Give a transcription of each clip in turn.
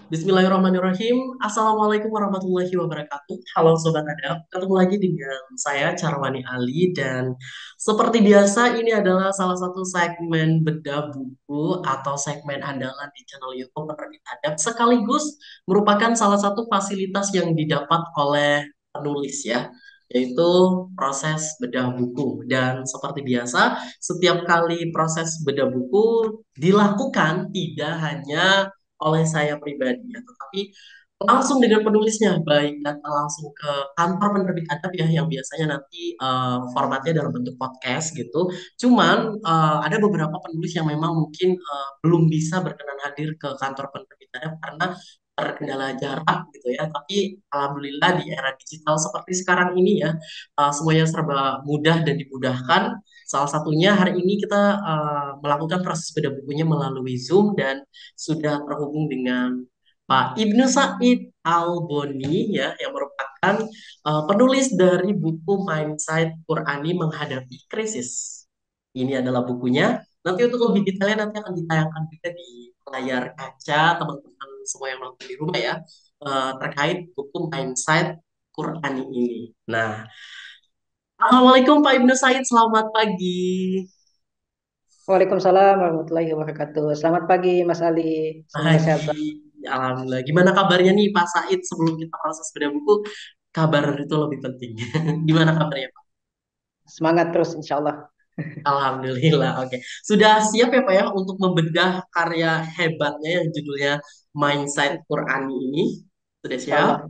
Bismillahirrahmanirrahim. Assalamualaikum warahmatullahi wabarakatuh. Halo Sobat Adab, ketemu lagi dengan saya Charwani Ali dan seperti biasa ini adalah salah satu segmen bedah buku atau segmen andalan di channel YouTube Penerbit Adab sekaligus merupakan salah satu fasilitas yang didapat oleh penulis ya, yaitu proses bedah buku. Dan seperti biasa, setiap kali proses bedah buku dilakukan tidak hanya oleh saya pribadi ya, tetapi langsung dengan penulisnya, baik datang langsung ke kantor penerbit adab ya, yang biasanya nanti formatnya dalam bentuk podcast gitu. Cuman ada beberapa penulis yang memang mungkin belum bisa berkenan hadir ke kantor penerbit adab karena terkendala jarak gitu ya. Tapi alhamdulillah di era digital seperti sekarang ini ya, semuanya serba mudah dan dimudahkan. Salah satunya hari ini kita melakukan proses bedah bukunya melalui Zoom dan sudah terhubung dengan Pak Ibnu Said Alboni ya, yang merupakan penulis dari buku Mindset Qurani Menghadapi Krisis. Ini adalah bukunya. Nanti untuk lebih detailnya nanti akan ditayangkan juga di layar kaca teman-teman semua yang nonton di rumah ya, terkait buku Mindset Qurani ini. Nah, Assalamualaikum Pak Ibnu Said, selamat pagi. Waalaikumsalam warahmatullahi wabarakatuh. Selamat pagi, Mas Ali. Semoga sehat Pagi, selalu. Alhamdulillah. Gimana kabarnya nih Pak Said sebelum kita proses bedah buku? Kabar itu lebih penting. Gimana kabarnya Pak? Semangat terus, insya Allah. Alhamdulillah, oke. Sudah siap ya Pak ya untuk membedah karya hebatnya yang judulnya Mindset Qurani ini? Sudah Insya siap? Allah.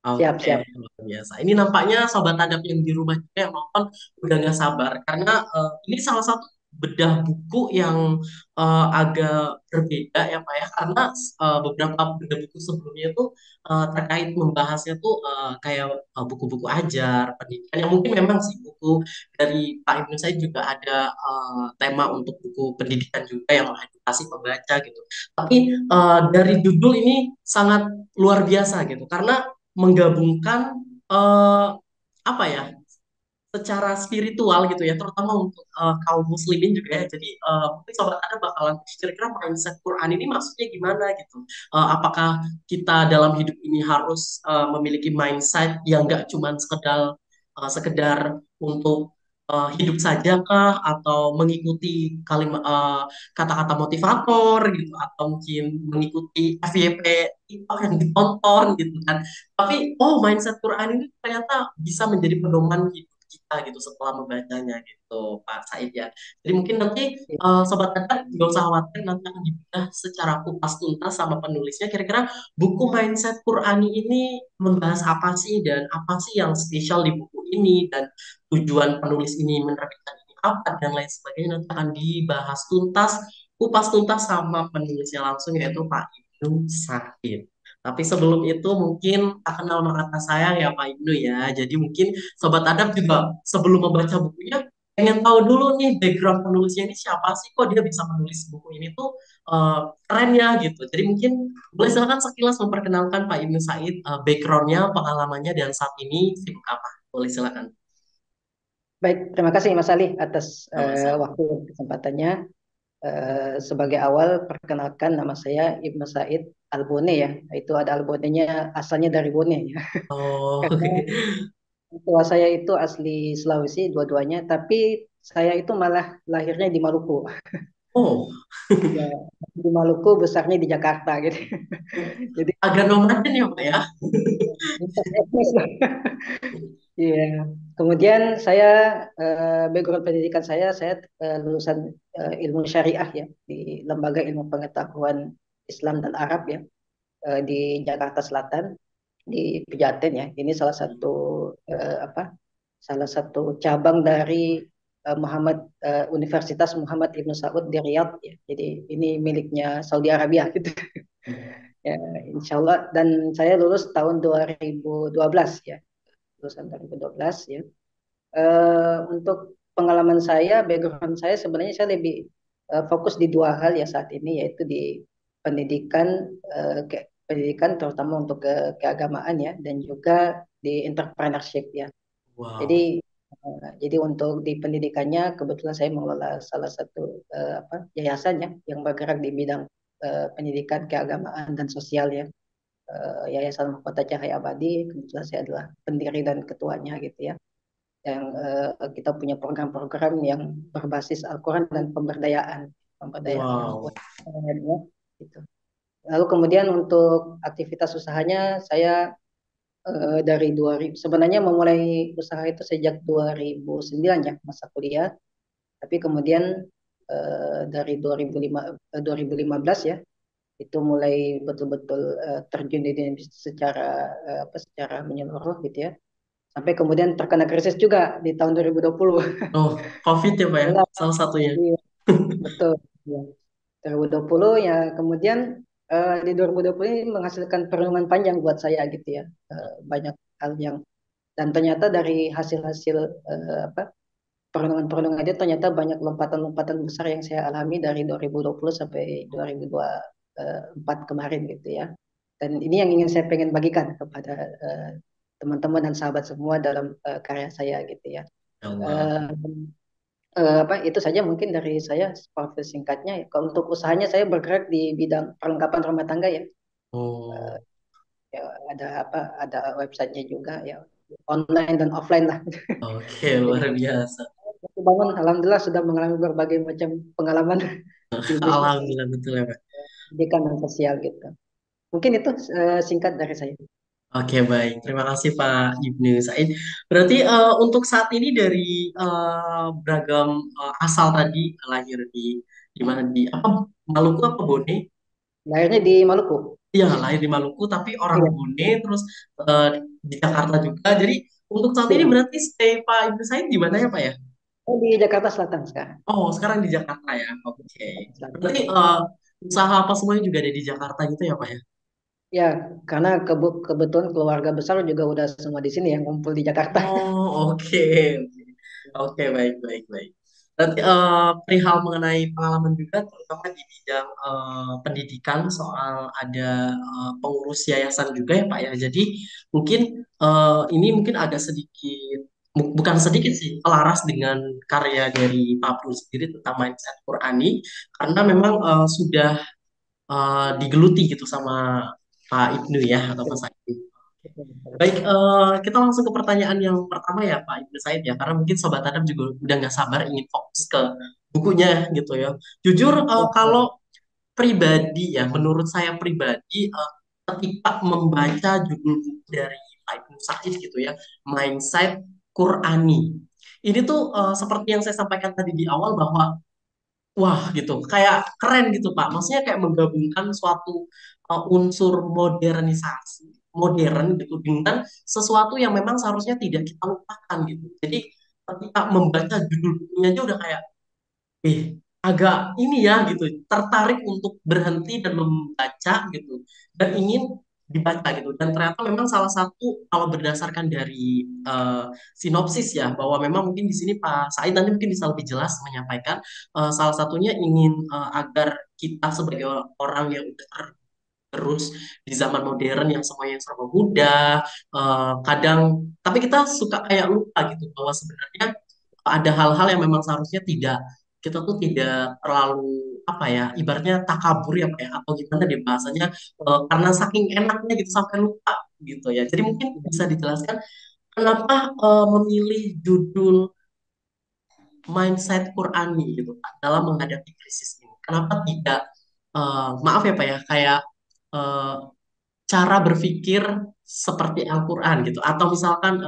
Siap, Oke, siap. luar biasa. Ini nampaknya sobat adab yang di rumah juga yang nonton udah nggak sabar karena ini salah satu bedah buku yang agak berbeda ya Pak ya, karena beberapa bedah buku sebelumnya itu terkait membahasnya tuh kayak buku-buku ajar, pendidikan yang mungkin memang sih buku dari Pak Ibnu saya juga ada tema untuk buku pendidikan juga yang mengedukasi pembaca gitu. Tapi dari judul ini sangat luar biasa gitu karena menggabungkan eh, apa ya, secara spiritual gitu ya, terutama untuk kaum muslimin juga ya. Jadi mungkin sobat ada bakalan kira-kira mindset Quran ini maksudnya gimana gitu. Apakah kita dalam hidup ini harus memiliki mindset yang nggak cuma sekedar untuk hidup saja kah, atau mengikuti kalimat kata-kata motivator gitu, atau mungkin mengikuti FYP TikTok yang ditonton gitu kan. Tapi mindset Quran ini ternyata bisa menjadi pedoman hidup kita gitu setelah membacanya gitu Pak Said ya. Jadi mungkin nanti Sobat Kata nggak usah khawatir, nanti akan dibedah secara kupas tuntas sama penulisnya. Kira-kira buku Mindset Qurani ini membahas apa sih, dan apa sih yang spesial di buku ini, dan tujuan penulis ini menerbitkan ini apa, dan lain sebagainya nanti akan dibahas tuntas, kupas tuntas sama penulisnya langsung yaitu Pak Ibnu Said. Tapi sebelum itu mungkin tak kenal maka tak sayang ya Pak Ibnu ya. Jadi mungkin Sobat Adab juga sebelum membaca bukunya pengen tahu dulu nih background penulisnya ini siapa sih, kok dia bisa menulis buku ini tuh keren ya gitu. Jadi mungkin boleh silakan sekilas memperkenalkan Pak Ibnu Said, backgroundnya, pengalamannya, dan saat ini sibuk apa. Boleh silakan. Baik, terima kasih Mas Ali atas Sama-sama. waktu dan kesempatannya. Sebagai awal, perkenalkan nama saya Ibnu Said Albone ya. Itu ada Albonenya, asalnya dari Bone ya. Oh, Karena tua saya itu asli Sulawesi dua-duanya, tapi saya itu malah lahirnya di Maluku. oh, Ya, di Maluku, besarnya di Jakarta gitu. Jadi agak nomaden ya Pak ya. lintas etnis. Iya, kemudian saya background pendidikan saya lulusan ilmu syariah ya di Lembaga Ilmu Pengetahuan Islam dan Arab ya di Jakarta Selatan di Pejaten ya. Ini salah satu apa? Salah satu cabang dari Universitas Muhammad Ibnu Saud di Riyadh ya. Jadi ini miliknya Saudi Arabia gitu. Ya, insya Allah dan saya lulus tahun 2012 ya. Lulusan 2012 ya. Untuk pengalaman saya, background saya sebenarnya saya lebih fokus di dua hal ya saat ini, yaitu di pendidikan, pendidikan terutama untuk keagamaan ya, dan juga di entrepreneurship ya. Jadi Wow. jadi untuk di pendidikannya kebetulan saya mengelola salah satu yayasan ya yang bergerak di bidang pendidikan keagamaan dan sosial ya, Yayasan Mahkota Cahaya Abadi. Kebetulan saya adalah pendiri dan ketuanya gitu ya. Yang kita punya program-program yang berbasis Al-Quran dan pemberdayaan Wow. perempuan ya, gitu. Lalu kemudian untuk aktivitas usahanya saya dari 2000 sebenarnya memulai usaha itu sejak 2009 ya masa kuliah, tapi kemudian dari 2015 ya itu mulai betul-betul terjun di dunia bisnis secara menyeluruh gitu ya. Sampai kemudian terkena krisis juga di tahun 2020. Oh, COVID ya Pak ya, Itulah, salah satunya. iya, betul. Ya. 2020 ya kemudian di 2020 ini menghasilkan perenungan panjang buat saya gitu ya. Banyak hal yang dan ternyata dari hasil-hasil apa perenungan-perenungan itu ternyata banyak lompatan-lompatan besar yang saya alami dari 2020 sampai 2024 kemarin gitu ya. Dan ini yang ingin saya pengen bagikan kepada eh, teman-teman dan sahabat semua dalam karya saya gitu ya. Ya Allah. Eh, apa itu saja mungkin dari saya profil singkatnya ya. Kalau untuk usahanya saya bergerak di bidang perlengkapan rumah tangga ya. Oh, Ya ada ada websitenya juga ya, online dan offline lah. oke, Jadi luar biasa. bangun alhamdulillah sudah mengalami berbagai macam pengalaman di bisnis Alhamdulillah betul ya Pak. pendidikan dan sosial gitu. Mungkin itu singkat dari saya. Oke, baik. Terima kasih Pak Ibnu Said. Berarti untuk saat ini dari beragam asal tadi lahir di mana di apa Maluku apa Bone? Lahirnya di Maluku. Iya, lahir di Maluku tapi orang Iya, Bone terus eh, di Jakarta juga. Jadi untuk saat ini iya. berarti stay Pak Ibnu Said di mana ya Pak ya? Oh, di Jakarta Selatan sekarang. Oh, sekarang di Jakarta ya. Oke. Jakarta Selatan. Berarti usaha apa semuanya juga ada di Jakarta gitu ya Pak ya? Ya, karena kebetulan keluarga besar juga udah semua di sini yang ngumpul di Jakarta. Oh, oke. Oke, baik, baik, baik. Berarti perihal mengenai pengalaman juga, terutama di bidang pendidikan, soal ada pengurus yayasan juga ya Pak ya. Jadi mungkin ini mungkin agak sedikit, bukan sedikit sih, selaras dengan karya dari Pak Abdul sendiri tentang mindset Qurani, karena memang sudah digeluti gitu sama Pak Ibnu ya, atau Mas Said. Baik, kita langsung ke pertanyaan yang pertama ya Pak Ibnu Said ya, karena mungkin Sobat Adam juga udah nggak sabar ingin fokus ke bukunya gitu ya. Jujur, Ya, ya. kalau pribadi ya, menurut saya pribadi, ketika membaca judul buku dari Pak Ibnu Said gitu ya, Mindset Qurani. Ini tuh seperti yang saya sampaikan tadi di awal bahwa wah gitu, kayak keren gitu Pak. Maksudnya kayak menggabungkan suatu unsur modernisasi, modern gitu dengan sesuatu yang memang seharusnya tidak kita lupakan gitu. Jadi ketika membaca judul bukunya aja udah kayak, eh agak ini ya gitu, tertarik untuk berhenti dan membaca gitu, dan ingin dibaca gitu. Dan ternyata memang salah satu kalau berdasarkan dari sinopsis ya, bahwa memang mungkin di sini Pak Said nanti mungkin bisa lebih jelas menyampaikan, salah satunya ingin agar kita sebagai orang yang udah terus di zaman modern yang semuanya serba mudah, kadang tapi kita suka kayak lupa gitu bahwa sebenarnya ada hal-hal yang memang seharusnya tidak, kita tuh tidak terlalu apa ya, ibaratnya takabur ya Pak ya, atau gimana deh bahasanya, karena saking enaknya gitu sampai lupa gitu ya. Jadi mungkin bisa dijelaskan kenapa memilih judul Mindset Qurani gitu Pak dalam menghadapi krisis ini. Kenapa tidak, maaf ya Pak ya, kayak eh, cara berpikir seperti Al-Quran gitu, atau misalkan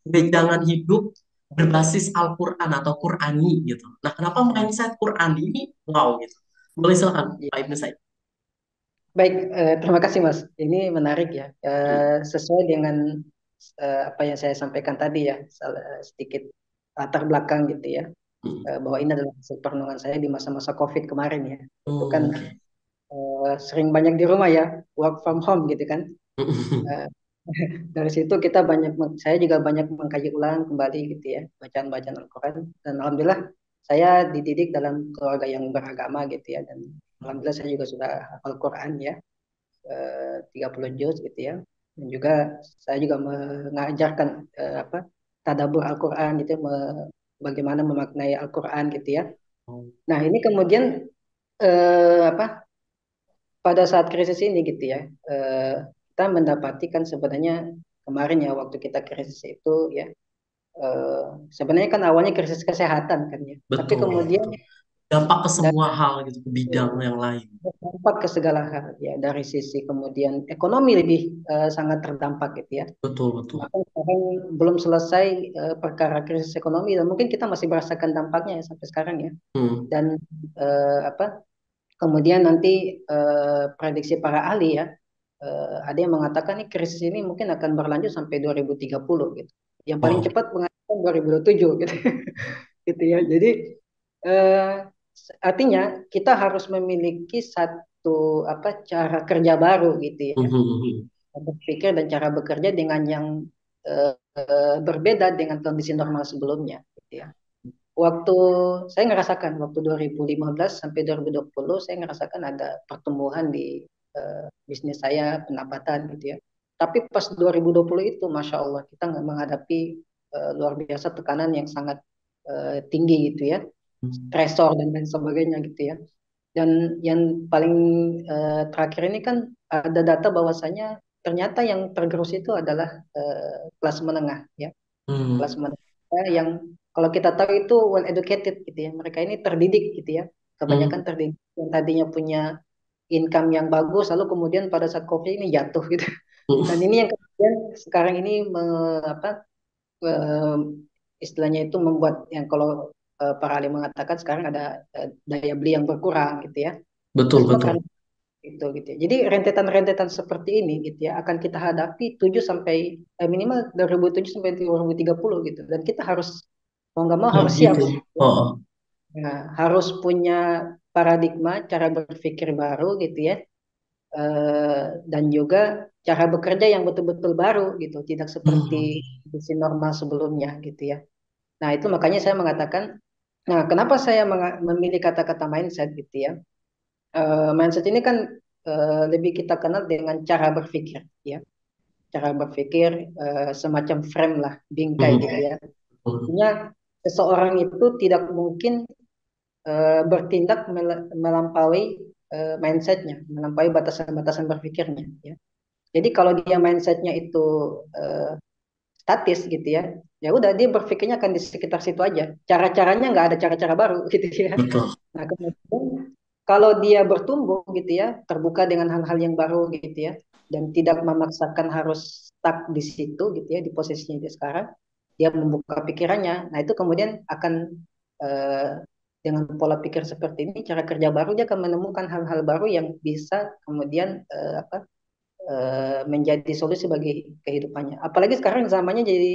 wejangan hidup berbasis Al-Quran atau Qurani gitu. Nah, kenapa mindset Qurani ini wow gitu? Boleh silakan Ya. Pak Ibnu Said. Baik, terima kasih Mas. Ini menarik ya. Hmm. Sesuai dengan apa yang saya sampaikan tadi ya, sedikit latar belakang gitu ya. Hmm. Bahwa ini adalah hasil perenungan saya di masa-masa COVID kemarin ya. Itu kan Oh, oke. sering banyak di rumah ya, work from home gitu kan. Eh, dari situ kita saya juga banyak mengkaji ulang kembali gitu ya, bacaan-bacaan Al-Quran. Dan alhamdulillah saya dididik dalam keluarga yang beragama gitu ya. Dan alhamdulillah saya juga sudah hafal Quran ya, 30 juz gitu ya. Dan juga saya juga mengajarkan apa tadabbur Al-Quran gitu, bagaimana memaknai Al-Quran gitu ya. Oh, Nah, ini kemudian apa pada saat krisis ini gitu ya, kita mendapati kan sebenarnya kemarin ya waktu kita krisis itu ya, eh, sebenarnya kan awalnya krisis kesehatan kan ya, tapi Betul, kemudian betul. Dampak ke dari semua hal gitu, ke bidang yang lain. berdampak ke segala hal ya, dari sisi kemudian ekonomi lebih sangat terdampak gitu ya. Betul, betul. Bahkan sekarang belum selesai perkara krisis ekonomi dan mungkin kita masih merasakan dampaknya ya sampai sekarang ya. Hmm. Dan apa kemudian nanti prediksi para ahli ya, ada yang mengatakan nih krisis ini mungkin akan berlanjut sampai 2030 gitu. Yang paling Wow. cepat mengatakan 2027 gitu. Gitu ya. Jadi eh, artinya kita harus memiliki satu apa cara kerja baru gitu ya. Mhm. Berpikir dan cara bekerja dengan yang berbeda dengan kondisi normal sebelumnya gitu ya. Waktu saya ngerasakan waktu 2015 sampai 2020 saya ngerasakan ada pertumbuhan di bisnis saya, pendapatan gitu ya. Tapi pas 2020 itu Masya Allah kita nggak menghadapi luar biasa tekanan yang sangat tinggi gitu ya, stresor dan lain sebagainya gitu ya. Dan yang paling terakhir ini kan ada data bahwasanya ternyata yang tergerus itu adalah kelas menengah ya, kelas Hmm. menengah yang kalau kita tahu itu well educated gitu ya, mereka ini terdidik gitu ya, kebanyakan Hmm. terdidik yang tadinya punya income yang bagus lalu kemudian pada saat COVID ini jatuh gitu. Dan Hmm. ini yang kemudian sekarang ini apa eh, istilahnya itu membuat yang kalau para ahli mengatakan sekarang ada daya beli yang berkurang gitu ya. Itu Betul, semua karena betul. itu gitu ya. Jadi rentetan-rentetan seperti ini gitu ya akan kita hadapi 7 sampai minimal 2007 sampai 2030 gitu. Dan kita harus mau nggak mau Oh, harus siap. gitu. Oh, Nah, harus punya paradigma cara berpikir baru gitu ya. Dan juga cara bekerja yang betul-betul baru gitu, tidak seperti hmm. kondisi normal sebelumnya gitu ya. Nah, itu makanya saya mengatakan, nah kenapa saya memilih kata-kata mindset gitu ya. Mindset ini kan lebih kita kenal dengan cara berpikir ya. Cara berpikir semacam frame lah, bingkai Hmm. gitu ya. Hmm. Artinya seseorang itu tidak mungkin bertindak melampaui mindsetnya, melampaui batasan-batasan berpikirnya ya. Jadi kalau dia mindsetnya itu eh, statis gitu ya, ya udah dia berpikirnya akan di sekitar situ aja. Cara-caranya nggak ada cara-cara baru gitu ya. Betul. Nah kemudian kalau dia bertumbuh gitu ya, terbuka dengan hal-hal yang baru gitu ya, dan tidak memaksakan harus stuck di situ gitu ya, di posisinya dia sekarang, dia membuka pikirannya. Nah itu kemudian akan eh, dengan pola pikir seperti ini, cara kerja baru dia akan menemukan hal-hal baru yang bisa kemudian menjadi solusi bagi kehidupannya. Apalagi sekarang zamannya jadi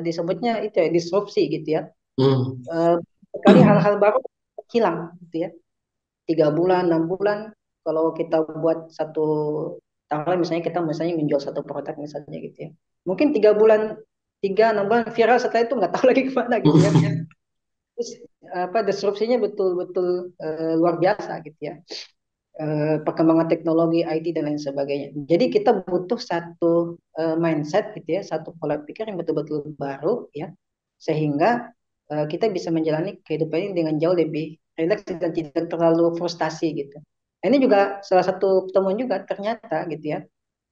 disebutnya itu ya disrupsi gitu ya. Hmm. Eh, Sekali hal-hal baru hilang gitu ya. 3 bulan, 6 bulan kalau kita buat satu taruhlah misalnya kita misalnya menjual satu produk misalnya gitu ya. Mungkin 3 bulan, 3 6 bulan viral setelah itu nggak tahu lagi kemana gitu ya. Terus apa disrupsinya betul-betul luar biasa gitu ya. Perkembangan teknologi IT dan lain sebagainya. Jadi kita butuh satu mindset gitu ya, satu pola pikir yang betul-betul baru ya, sehingga kita bisa menjalani kehidupan ini dengan jauh lebih rileks dan tidak terlalu frustasi gitu. Nah, ini juga salah satu temuan juga ternyata gitu ya,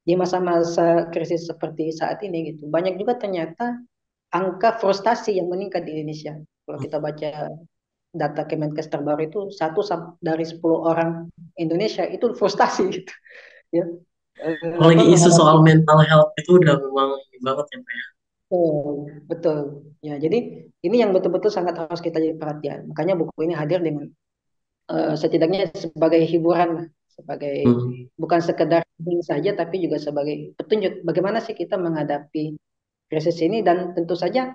di masa-masa krisis seperti saat ini gitu, banyak juga ternyata angka frustasi yang meningkat di Indonesia. Kalau kita baca data Kemenkes terbaru itu satu dari 10 orang Indonesia itu frustasi gitu ya. Apa Apalagi isu menghadapi soal mental health itu udah memang ini banget ya, Pak ya. betul ya. Jadi ini yang betul-betul sangat harus kita jadi perhatian. Makanya buku ini hadir dengan setidaknya sebagai hiburan lah, sebagai Hmm. bukan sekedar healing saja tapi juga sebagai petunjuk bagaimana sih kita menghadapi krisis ini. Dan tentu saja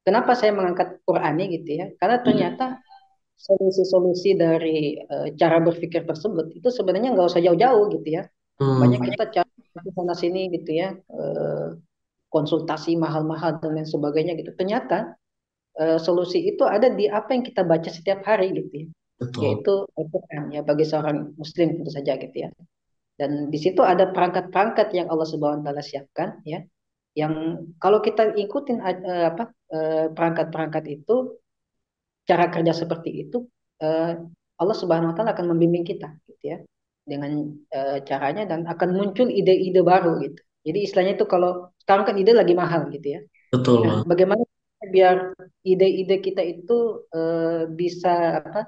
kenapa saya mengangkat Qur'ani gitu ya, karena ternyata solusi-solusi dari cara berpikir tersebut itu sebenarnya nggak usah jauh-jauh gitu ya. Banyak Hmm. kita cari di sana sini gitu ya, konsultasi mahal-mahal dan lain sebagainya gitu. Ternyata solusi itu ada di apa yang kita baca setiap hari gitu ya, Betul. yaitu Al-Quran ya bagi seorang Muslim tentu saja gitu ya. Dan di situ ada perangkat-perangkat yang Allah Subhanahu Wa Taala siapkan ya, yang kalau kita ikutin apa perangkat-perangkat itu, cara kerja seperti itu, eh, Allah Subhanahu Wa Taala akan membimbing kita, gitu ya. dengan caranya dan akan muncul ide-ide baru gitu. Jadi istilahnya itu kalau sekarang kan ide lagi mahal gitu ya. Betul, Nah, Bang. bagaimana biar ide-ide kita itu bisa apa?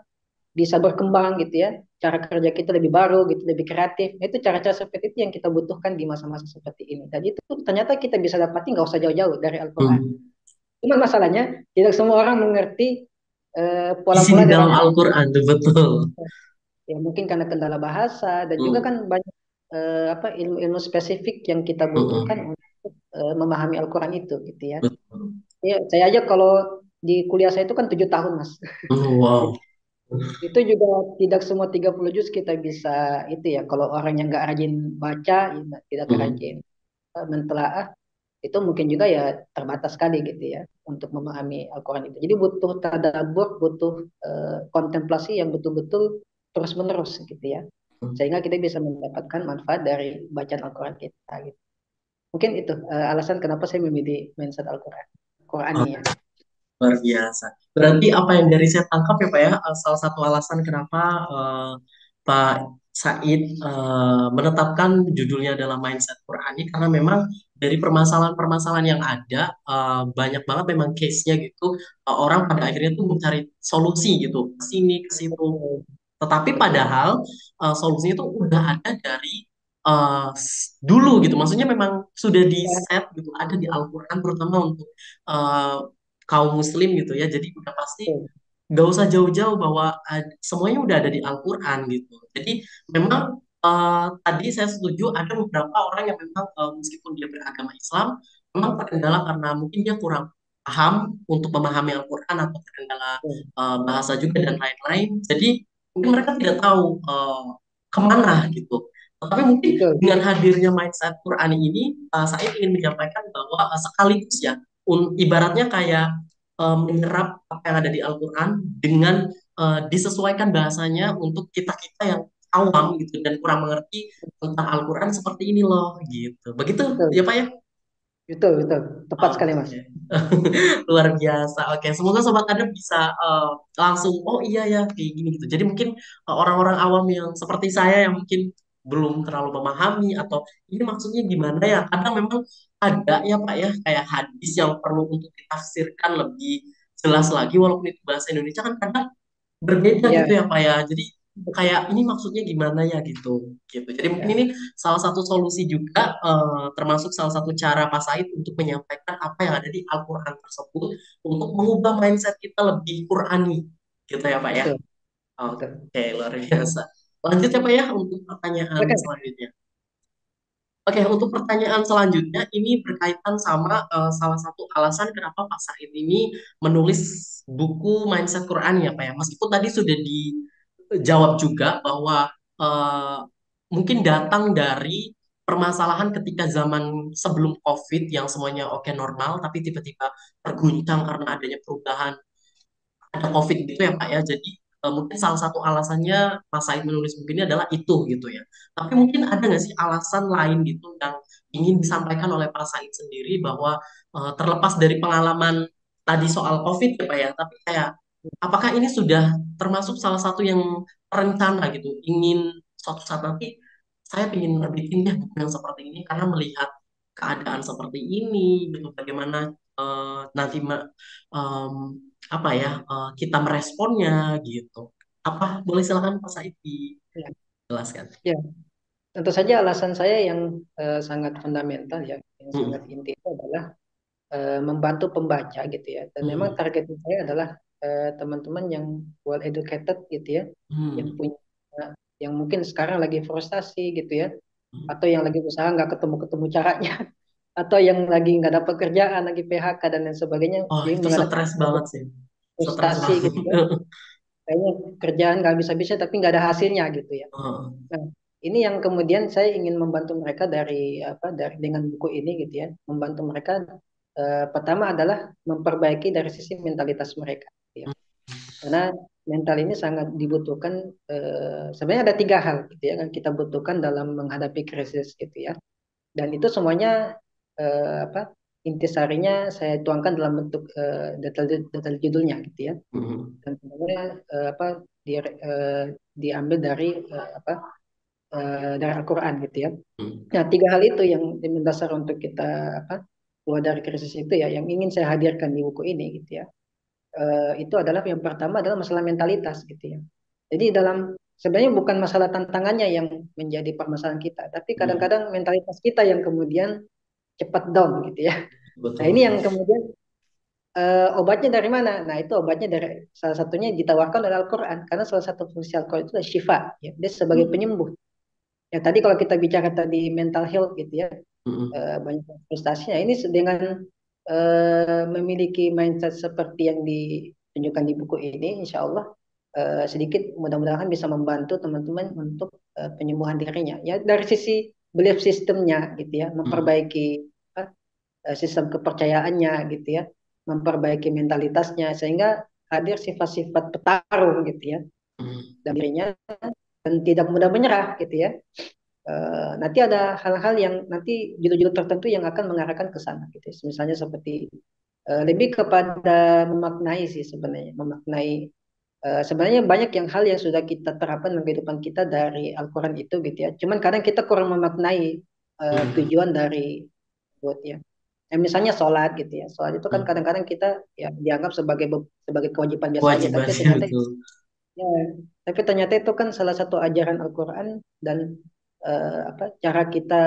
Bisa berkembang gitu ya. Cara kerja kita lebih baru gitu, lebih kreatif. Nah, itu cara-cara seperti itu yang kita butuhkan di masa-masa seperti ini. Dan itu ternyata kita bisa dapati nggak usah jauh-jauh dari Al-Quran. Hmm. Cuma masalahnya tidak semua orang mengerti Isi pola-pola di dalam dalam Al-Quran tuh betul. ya mungkin karena kendala bahasa dan juga kan Hmm. banyak apa ilmu-ilmu spesifik yang kita butuhkan Hmm. untuk memahami Al-Quran itu gitu ya. Betul. Ya, saya aja kalau di kuliah saya itu kan 7 tahun Mas. Wow. Itu juga tidak semua 30 juz kita bisa itu ya. Kalau orang yang nggak rajin baca, ya, tidak Hmm. rajin mentelaah, itu mungkin juga ya terbatas sekali gitu ya untuk memahami Al-Quran itu. Jadi butuh tadabbur, butuh kontemplasi yang betul-betul terus-menerus gitu ya. Sehingga kita bisa mendapatkan manfaat dari bacaan Al-Quran kita gitu. Mungkin itu alasan kenapa saya memilih mindset Al-Quran. Qurani ya. Luar biasa. Berarti apa yang dari saya tangkap ya Pak ya, salah satu alasan kenapa Pak Said menetapkan judulnya adalah Mindset Qurani karena memang dari permasalahan-permasalahan yang ada banyak banget memang case-nya gitu. Orang pada akhirnya tuh mencari solusi gitu ke sini ke situ. Betul, Tetapi betul. padahal solusinya itu udah ada dari dulu gitu. Maksudnya memang sudah di Ya, set gitu, ada di Al-Qur'an terutama untuk eh, kaum muslim gitu ya. Jadi udah pasti betul. nggak usah jauh-jauh bahwa semuanya udah ada di Al-Quran gitu. Jadi memang tadi saya setuju ada beberapa orang yang memang meskipun dia beragama Islam, memang terkendala karena mungkin dia kurang paham untuk memahami Al-Quran atau terkendala Betul. bahasa juga dan lain-lain. Jadi mungkin mereka tidak tahu kemana gitu. Tapi mungkin Betul. dengan hadirnya mindset Quran ini, saya ingin menyampaikan bahwa sekaligus ya, ibaratnya kayak menyerap apa yang ada di Al-Quran dengan disesuaikan bahasanya untuk kita-kita yang awam gitu dan kurang mengerti tentang Al-Quran seperti ini loh gitu. Begitu ya Betul. Pak ya? Betul, betul. Tepat sekali, Mas. Oke. Luar biasa. Oke, semoga sobat Adem bisa langsung oh iya ya kayak gini gitu. Jadi mungkin orang-orang awam yang seperti saya yang mungkin belum terlalu memahami atau ini maksudnya gimana ya? Kadang memang ada ya Pak ya kayak hadis yang perlu untuk ditafsirkan lebih jelas lagi walaupun itu bahasa Indonesia kan kadang berbeda gitu Iya, ya Pak ya. Jadi betul. kayak ini maksudnya gimana ya gitu gitu. Jadi mungkin Ya, ini salah satu solusi juga termasuk salah satu cara Pak Said untuk menyampaikan apa yang ada di Al-Qur'an tersebut untuk mengubah mindset kita lebih Qur'ani gitu ya Pak ya. betul, betul. Oke, luar biasa. Lanjut ya Pak ya untuk pertanyaan Oke. selanjutnya. Oke, untuk pertanyaan selanjutnya ini berkaitan sama salah satu alasan kenapa Pak Said ini menulis buku Mindset Quran ya Pak ya. Meskipun tadi sudah dijawab juga bahwa eh, mungkin datang dari permasalahan ketika zaman sebelum COVID yang semuanya oke normal, tapi tiba-tiba terguncang karena adanya perubahan ada COVID gitu ya Pak ya. Jadi mungkin salah satu alasannya Mas Said menulis buku ini adalah itu gitu ya. Tapi mungkin ada nggak sih alasan lain gitu yang ingin disampaikan oleh Pak Said sendiri bahwa terlepas dari pengalaman tadi soal COVID ya Pak ya, tapi kayak apakah ini sudah termasuk salah satu yang rencana gitu, ingin suatu saat nanti saya ingin nerbitin deh buku yang seperti ini karena melihat keadaan seperti ini gitu, bagaimana nanti em, apa ya kita meresponnya gitu. Apa boleh silakan Pak Said Ya, dijelaskan? ya. Tentu saja alasan saya yang sangat fundamental ya, yang sangat Hmm. inti itu adalah membantu pembaca gitu ya. Dan memang Hmm. target saya adalah teman-teman yang well educated gitu ya, yang Hmm. punya yang mungkin sekarang lagi frustasi gitu ya, Hmm. atau yang lagi usaha nggak ketemu-ketemu caranya, atau yang lagi nggak dapat kerjaan, lagi PHK dan lain sebagainya, Oh, jadi itu menghadapi stres banget sih. Stres frustasi banget. gitu ya. Kayaknya kerjaan nggak bisa-bisa tapi nggak ada hasilnya gitu ya. Heeh. Nah, ini yang kemudian saya ingin membantu mereka dari apa dari dengan buku ini gitu ya, membantu mereka pertama adalah memperbaiki dari sisi mentalitas mereka gitu ya. Karena mental ini sangat dibutuhkan sebenarnya ada 3 hal gitu ya yang kita butuhkan dalam menghadapi krisis gitu ya. Dan itu semuanya apa intisarinya saya tuangkan dalam bentuk detail judulnya gitu ya. Hmm. Dan sebenarnya apa diambil dari apa dari Al-Quran gitu ya. Hmm. Nah, tiga hal itu yang mendasar untuk kita apa keluar dari krisis itu ya, yang ingin saya hadirkan di buku ini gitu ya. Itu adalah yang pertama adalah masalah mentalitas gitu ya. Jadi sebenarnya bukan masalah tantangannya yang menjadi permasalahan kita, tapi Hmm. kadang-kadang mentalitas kita yang kemudian cepat down gitu ya. Nah, Betul ini betul. yang kemudian obatnya dari mana? Nah, itu obatnya dari salah satunya ditawarkan oleh Al-Quran, karena salah satu fungsi Al-Quran itu adalah syifa, ya. Dia sebagai Hmm. penyembuh. Ya, tadi kalau kita bicara tadi mental health gitu ya, Hmm. banyak frustasinya. Ini dengan memiliki mindset seperti yang ditunjukkan di buku ini, insya Allah sedikit mudah-mudahan bisa membantu teman-teman untuk penyembuhan dirinya. Ya, dari sisi belief sistemnya gitu ya, Hmm. memperbaiki apa, sistem kepercayaannya gitu ya, memperbaiki mentalitasnya sehingga hadir sifat-sifat petarung gitu ya Hmm. dan dirinya, dan tidak mudah menyerah gitu ya. Nanti ada hal-hal yang nanti judul-judul tertentu yang akan mengarahkan ke sana gitu. Misalnya seperti lebih kepada memaknai sih sebenarnya, memaknai sebenarnya banyak yang hal yang sudah kita terapkan dalam kehidupan kita dari Al-Quran itu gitu ya. Cuman kadang kita kurang memaknai Hmm. tujuan dari buat ya. Misalnya sholat gitu ya. Sholat itu kan Hmm. kadang-kadang kita ya dianggap sebagai kewajiban biasa aja, Kewajiban ya betul. ya, tapi ternyata itu kan salah satu ajaran Al-Quran dan apa cara kita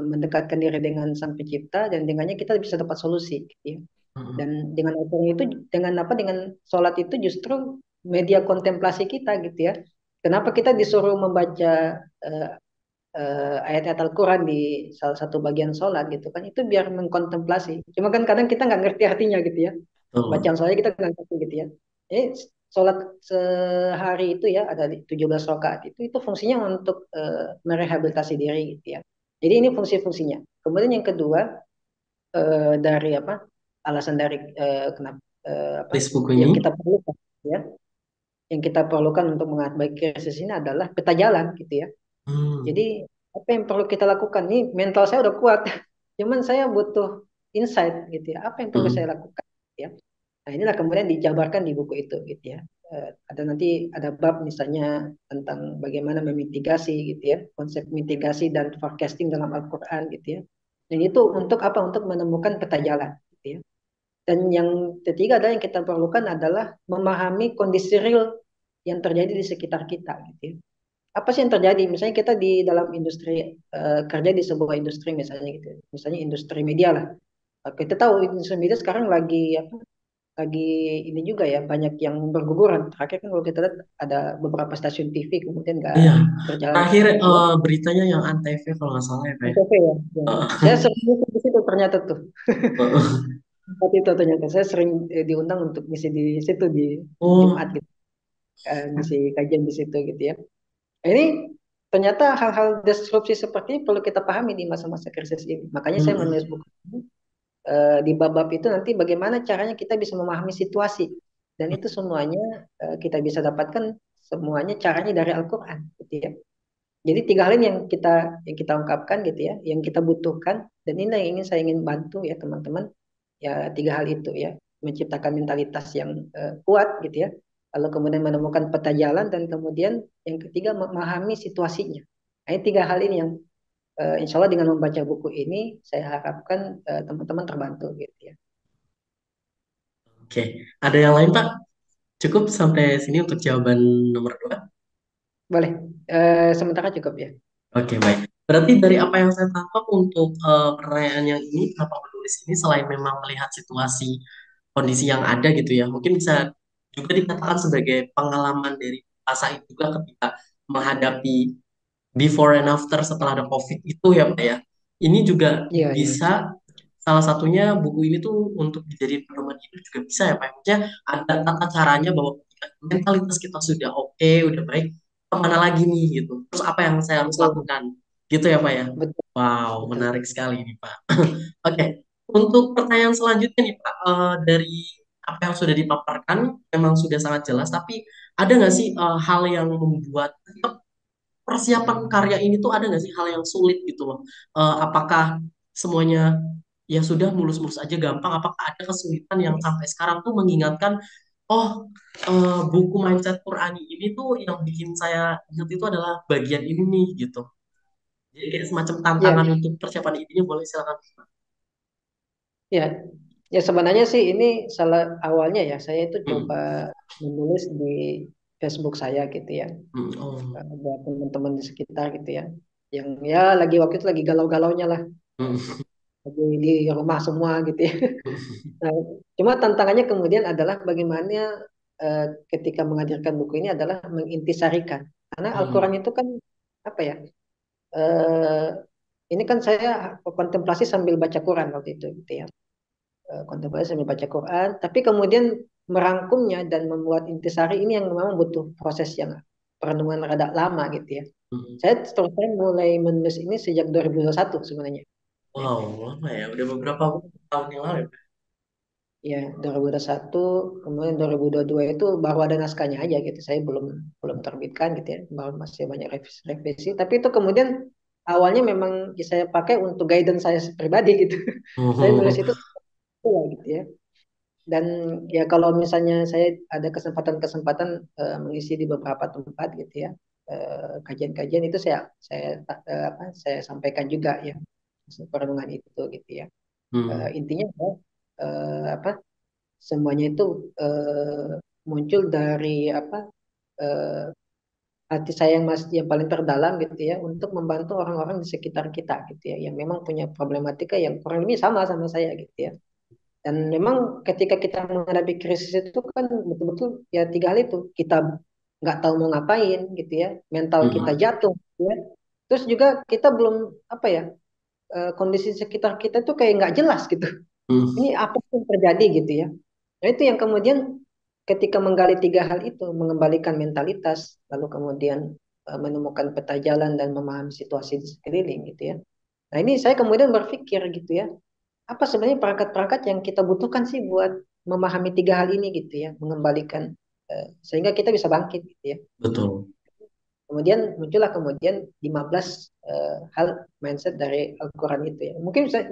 mendekatkan diri dengan Sang Pencipta dan dengannya kita bisa dapat solusi gitu ya. Hmm. Dan dengan Al-Quran itu dengan apa dengan sholat itu justru media kontemplasi kita gitu ya. Kenapa kita disuruh membaca eh, ayat-ayat Al-Quran di salah satu bagian sholat gitu kan, itu biar mengkontemplasi. Cuma kan kadang kita nggak ngerti artinya gitu ya, Betul. bacaan sholatnya kita nggak ngerti gitu ya. eh Sholat sehari itu ya ada di 17 rakaat itu fungsinya untuk merehabilitasi diri gitu ya. Jadi ini fungsi-fungsinya. Kemudian yang kedua, dari apa alasan dari kenapa apa List buku yang ini. kita perlukan ya, yang kita perlukan untuk menghadapi krisis ini adalah peta jalan gitu ya. Hmm. Jadi apa yang perlu kita lakukan? Nih mental saya udah kuat, cuman saya butuh insight gitu ya. Apa yang perlu saya Hmm. lakukan? Ya. Nah inilah kemudian dijabarkan di buku itu gitu ya. Ada nanti ada bab misalnya tentang bagaimana memitigasi gitu ya, konsep mitigasi dan forecasting dalam Al-Quran gitu ya. Dan itu untuk apa? Untuk menemukan peta jalan gitu ya. Dan yang ketiga adalah yang kita perlukan adalah memahami kondisi real yang terjadi di sekitar kita gitu ya. Apa sih yang terjadi? Misalnya kita di dalam industri kerja di sebuah industri misalnya gitu. Misalnya industri media lah. Kita tahu industri media sekarang lagi apa? Lagi ini juga ya banyak yang berguguran. Terakhir kan kalau kita lihat ada beberapa stasiun TV kemudian nggak Iya. berjalan Terakhir ya. beritanya yang Antv kalau nggak salah ya, Pak. Ya? NTV ya. Ya. Saya Heeh. sering ikut di situ ternyata tuh. Heeh. Tempat itu ternyata saya sering diundang untuk ngisi di situ di Jumat Oh. gitu. Ngisi kajian di situ gitu ya. Ini ternyata hal-hal disrupsi seperti ini perlu kita pahami di masa-masa krisis ini. Makanya saya menulis Hmm. buku ini. Di bab-bab itu nanti bagaimana caranya kita bisa memahami situasi. Dan itu semuanya kita bisa dapatkan semuanya caranya dari Al-Quran. Gitu ya. Jadi tiga hal ini yang kita ungkapkan gitu ya, yang kita butuhkan. Dan ini yang ingin saya ingin bantu ya teman-teman. Ya tiga hal itu ya, menciptakan mentalitas yang kuat gitu ya. Lalu kemudian menemukan peta jalan dan kemudian yang ketiga memahami situasinya. Nah, ini tiga hal ini yang insya Allah dengan membaca buku ini saya harapkan teman-teman terbantu gitu ya. Oke. Ada yang lain, Pak? Cukup sampai sini untuk jawaban nomor dua. Boleh. Sementara cukup ya. Oke, baik. Berarti dari apa yang saya tangkap untuk pertanyaan yang ini, kenapa menulis ini selain memang melihat situasi kondisi yang ada gitu ya, mungkin bisa juga dikatakan sebagai pengalaman dari Pak Said juga ketika menghadapi before and after setelah ada COVID itu ya Pak ya. Ini juga Iya, iya. bisa salah satunya buku ini tuh untuk dijadiin pedoman hidup juga bisa ya Pak. Maksudnya ada tata caranya bahwa ketika mentalitas kita sudah oke, udah baik, kemana lagi nih gitu. Terus apa yang saya harus Betul, lakukan? Gitu ya Pak ya. betul, Wow, betul. menarik sekali nih Pak. Oke, untuk pertanyaan selanjutnya nih Pak, dari apa yang sudah dipaparkan memang sudah sangat jelas, tapi ada nggak sih hal yang membuat persiapan karya ini tuh ada nggak sih hal yang sulit gitu loh? Apakah semuanya ya sudah mulus-mulus aja gampang? Apakah ada kesulitan yang sampai sekarang tuh mengingatkan Oh, buku Mindset Qurani ini tuh yang bikin saya ingat itu adalah bagian ini nih gitu. Jadi kayak semacam Ya, tantangan untuk persiapan intinya boleh silakan. ya, ya sebenarnya sih ini salah awalnya ya. Saya itu coba Hmm. menulis di Facebook saya gitu ya, Hmm. Oh. buat teman-teman di sekitar gitu ya. Yang ya lagi waktu itu lagi galau-galaunya lah, Hmm. lagi di rumah semua gitu ya. Nah, cuma tantangannya kemudian adalah bagaimana ketika menghadirkan buku ini adalah mengintisarikan. Karena Al-Quran Hmm. itu kan apa ya? eh, ini kan saya kontemplasi sambil baca Quran waktu itu gitu ya. Kontemplasi sambil baca Quran, tapi kemudian merangkumnya dan membuat intisari ini yang memang butuh proses yang perenungan rada lama gitu ya. Hmm. Saya mulai menulis ini sejak 2021 sebenarnya. Ya. Wow, lama ya. Udah beberapa tahun yang lalu ya. Ya, 2021, kemudian 2022 itu baru ada naskahnya aja gitu. Saya belum belum terbitkan gitu ya. Baru masih banyak revisi. Tapi itu kemudian awalnya memang saya pakai untuk guidance saya pribadi gitu. Saya nulis itu gitu ya. Dan ya kalau misalnya saya ada kesempatan-kesempatan mengisi di beberapa tempat gitu ya. Kajian-kajian itu saya sampaikan juga ya perenungan itu gitu ya. Hmm. Intinya apa semuanya itu muncul dari apa eh, hati saya yang paling terdalam gitu ya untuk membantu orang-orang di sekitar kita gitu ya yang memang punya problematika yang kurang lebih sama sama saya gitu ya. Dan memang ketika kita menghadapi krisis itu kan betul-betul ya tiga hal itu kita nggak tahu mau ngapain gitu ya, mental kita Hmm. jatuh gitu ya. Terus juga kita belum apa ya kondisi sekitar kita tuh kayak nggak jelas gitu. Hmm. Ini apa yang terjadi gitu ya. Nah itu yang kemudian ketika menggali tiga hal itu, mengembalikan mentalitas, lalu kemudian menemukan peta jalan dan memahami situasi di sekeliling gitu ya. Nah ini saya kemudian berpikir gitu ya, apa sebenarnya perangkat-perangkat yang kita butuhkan sih buat memahami tiga hal ini gitu ya, mengembalikan sehingga kita bisa bangkit gitu ya. Betul. Kemudian muncullah kemudian 15 hal mindset dari Al-Quran itu ya.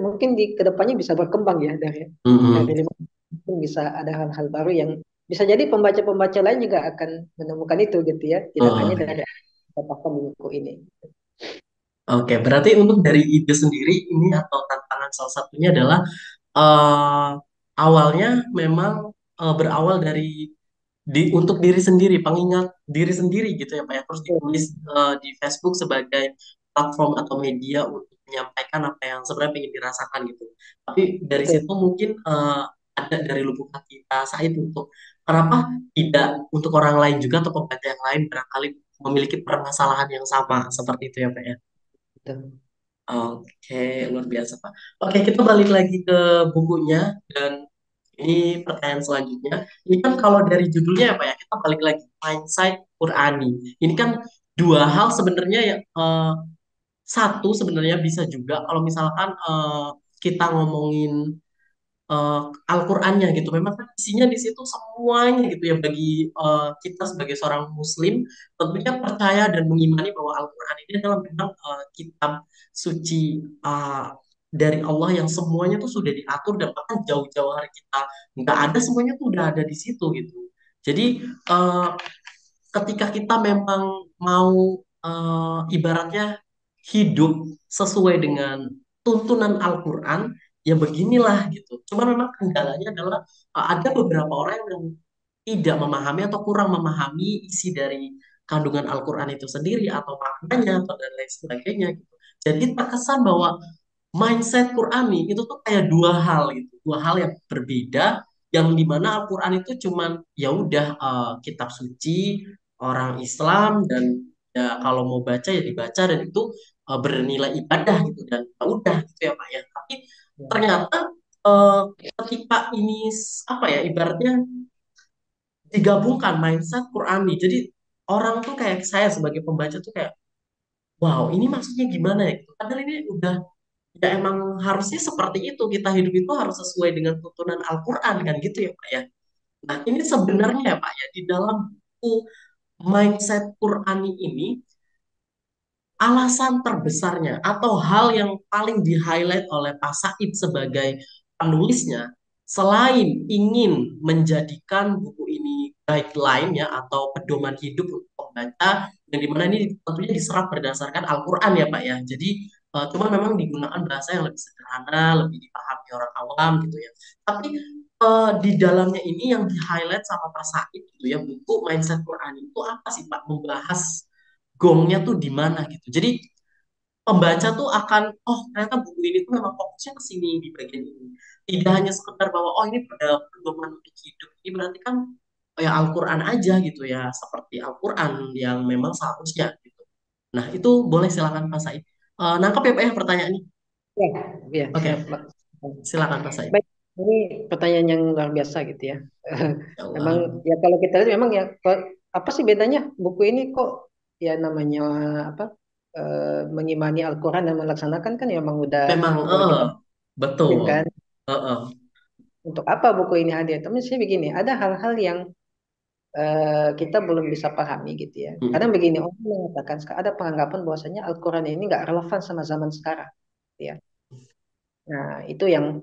Mungkin di kedepannya bisa berkembang ya Hmm. dari 15 mungkin bisa ada hal-hal baru yang bisa jadi pembaca-pembaca lain juga akan menemukan itu gitu ya. Tidak hanya Oh. dari katakan di buku ini. Oke, berarti untuk dari ide sendiri ini atau tantangan salah satunya adalah eh, awalnya memang berawal dari untuk diri sendiri, pengingat diri sendiri gitu ya Pak ya, terus ditulis di Facebook sebagai platform atau media untuk menyampaikan apa yang sebenarnya ingin dirasakan gitu. Tapi dari Betul. situ mungkin ada dari lubuk hati kita Said untuk kenapa tidak untuk orang lain juga atau pembaca yang lain barangkali memiliki permasalahan yang sama seperti itu ya Pak ya. Betul. Oke, luar biasa, Pak. Oke, kita balik lagi ke bukunya dan ini pertanyaan selanjutnya. Ini kan kalau dari judulnya ya, Pak ya, kita balik lagi Mindset Qurani. Ini kan dua hal sebenarnya yang satu sebenarnya bisa juga kalau misalkan kita ngomongin eh, Al-Qur'annya gitu. Memang kan isinya di situ semuanya gitu ya bagi kita sebagai seorang muslim tentunya percaya dan mengimani bahwa Al-Qur'an ini adalah memang kitab suci dari Allah yang semuanya tuh sudah diatur dan bahkan jauh-jauh hari kita nggak ada semuanya tuh udah ada di situ gitu. Jadi eh, ketika kita memang mau ibaratnya hidup sesuai dengan tuntunan Al-Quran, ya beginilah gitu. Cuman memang kendalanya adalah ada beberapa orang yang tidak memahami atau kurang memahami isi dari kandungan Al-Quran itu sendiri atau maknanya atau dan lain sebagainya gitu. Jadi terkesan bahwa mindset Qurani itu tuh kayak dua hal gitu, dua hal yang berbeda yang dimana Al-Quran itu cuman ya udah kitab suci orang Islam dan ya kalau mau baca ya dibaca dan itu bernilai ibadah gitu dan ya udah gitu ya Pak ya. Tapi ternyata eh, ketika ini apa ya ibaratnya digabungkan mindset Qurani. Jadi orang tuh kayak saya sebagai pembaca tuh kayak wow ini maksudnya gimana ya gitu. Padahal ini udah ya emang harusnya seperti itu kita hidup itu harus sesuai dengan tuntunan Al-Quran kan gitu ya Pak ya. Nah ini sebenarnya ya Pak ya di dalam buku mindset Qurani ini alasan terbesarnya atau hal yang paling di-highlight oleh Pak Said sebagai penulisnya selain ingin menjadikan buku ini guideline ya atau pedoman hidup untuk pembaca yang dimana ini tentunya diserap berdasarkan Al-Quran ya Pak ya. Jadi cuma memang digunakan bahasa yang lebih sederhana, lebih dipahami orang awam gitu ya. Tapi di dalamnya ini yang di-highlight sama Pak Said gitu ya, buku Mindset Quran itu apa sih Pak? Membahas gongnya tuh di mana gitu. Jadi pembaca tuh akan, oh ternyata buku ini tuh memang fokusnya ke sini di bagian ini. Tidak hanya sekedar bahwa oh ini pada pedoman untuk hidup. Ini berarti kan ya Al-Quran aja gitu ya, seperti Al-Quran yang memang seharusnya gitu. Nah itu boleh silakan Pak Said. Nangkep ya Pak ya pertanyaannya? Ya, ya, Oke, siap, Pak. silakan Pak Said. Baik, ini pertanyaan yang luar biasa gitu ya. Ya Memang Allah. ya kalau kita lihat memang ya apa sih bedanya buku ini kok ya namanya apa mengimani Al-Quran dan melaksanakan kan ya memang udah Memang, kewajiban muslim betul. kan. Eh, eh. Untuk apa buku ini hadir? Tapi sih begini, ada hal-hal yang kita belum bisa pahami gitu ya. Kadang Mm, begini, orang mengatakan ada penganggapan bahwasanya Al-Quran ini nggak relevan sama zaman sekarang, gitu ya. Nah, itu yang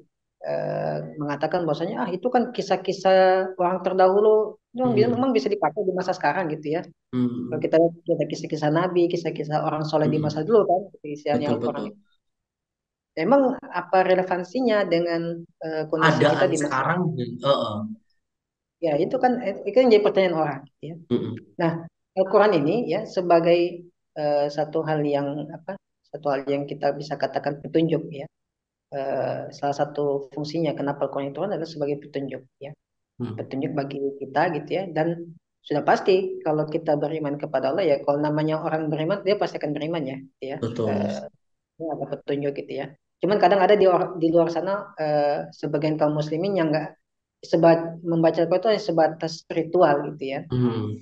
mengatakan bahwasanya itu kan kisah-kisah orang terdahulu itu mm, memang bisa dipakai di masa sekarang gitu ya. Kalau mm, kita lihat ada kisah-kisah Nabi, kisah-kisah orang soleh di masa mm. dulu kan, isiannya Betul, Al-Quran betul. itu. Emang apa relevansinya dengan kondisi kita Keadaan di masa? sekarang, Ya, itu kan itu yang jadi pertanyaan orang, gitu ya. mm, Nah, Al-Quran ini ya sebagai satu hal yang apa? Satu hal yang kita bisa katakan petunjuk ya. Salah satu fungsinya kenapa Al-Quran itu adalah sebagai petunjuk ya. mm. Petunjuk bagi kita gitu ya. Dan sudah pasti kalau kita beriman kepada Allah ya, kalau namanya orang beriman dia pasti akan beriman ya, gitu ya. Betul. Ini ada petunjuk gitu ya. Cuman kadang ada di luar sana sebagian kaum muslimin yang nggak membaca Al-Quran itu hanya sebatas ritual gitu ya Mm,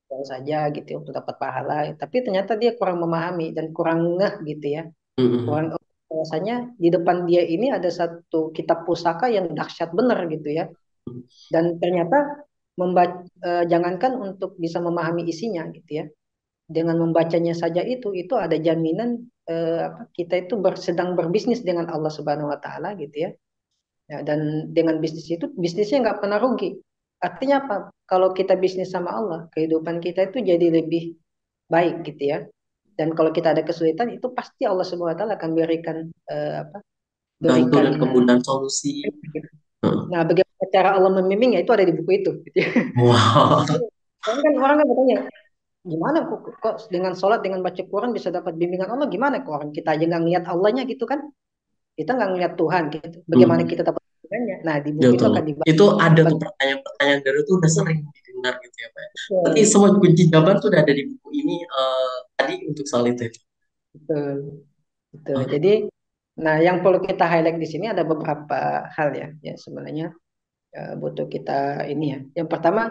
baru saja gitu ya, untuk dapat pahala. Tapi ternyata dia kurang memahami dan kurang ngeh gitu ya. Kurang mm, Rasanya di depan dia ini ada satu kitab pusaka yang dahsyat benar gitu ya. mm. Dan ternyata jangankan untuk bisa memahami isinya gitu ya. Dengan membacanya saja itu ada jaminan kita itu sedang berbisnis dengan Allah Subhanahu Wa Taala gitu ya. Ya, dan dengan bisnis itu bisnisnya nggak pernah rugi. Artinya apa? Kalau kita bisnis sama Allah, kehidupan kita itu jadi lebih baik gitu ya. Dan kalau kita ada kesulitan itu pasti Allah Subhanahu wa taala akan berikan apa? Bantu Berikan dan kemudahan solusi. gitu. Mm. Nah, bagaimana cara Allah membimbing ya itu ada di buku itu gitu ya. Wow. Orang kan bertanya, gimana kok dengan sholat dengan baca Quran bisa dapat bimbingan Allah gimana kok orang kita aja nggak ngeliat Allahnya gitu kan? Kita nggak ngeliat Tuhan gitu. Bagaimana Mm. kita dapat bimbingannya? Nah, di Ya buku itu betul. akan dibahas. Itu ada tuh pertanyaan-pertanyaan dari itu udah sering didengar gitu ya Pak. Berarti Betul, semua kunci jawaban tuh udah ada di buku ini tadi untuk soal itu. betul, betul. Oke. Jadi, nah yang perlu kita highlight di sini ada beberapa hal ya, ya sebenarnya butuh kita ini ya. Yang pertama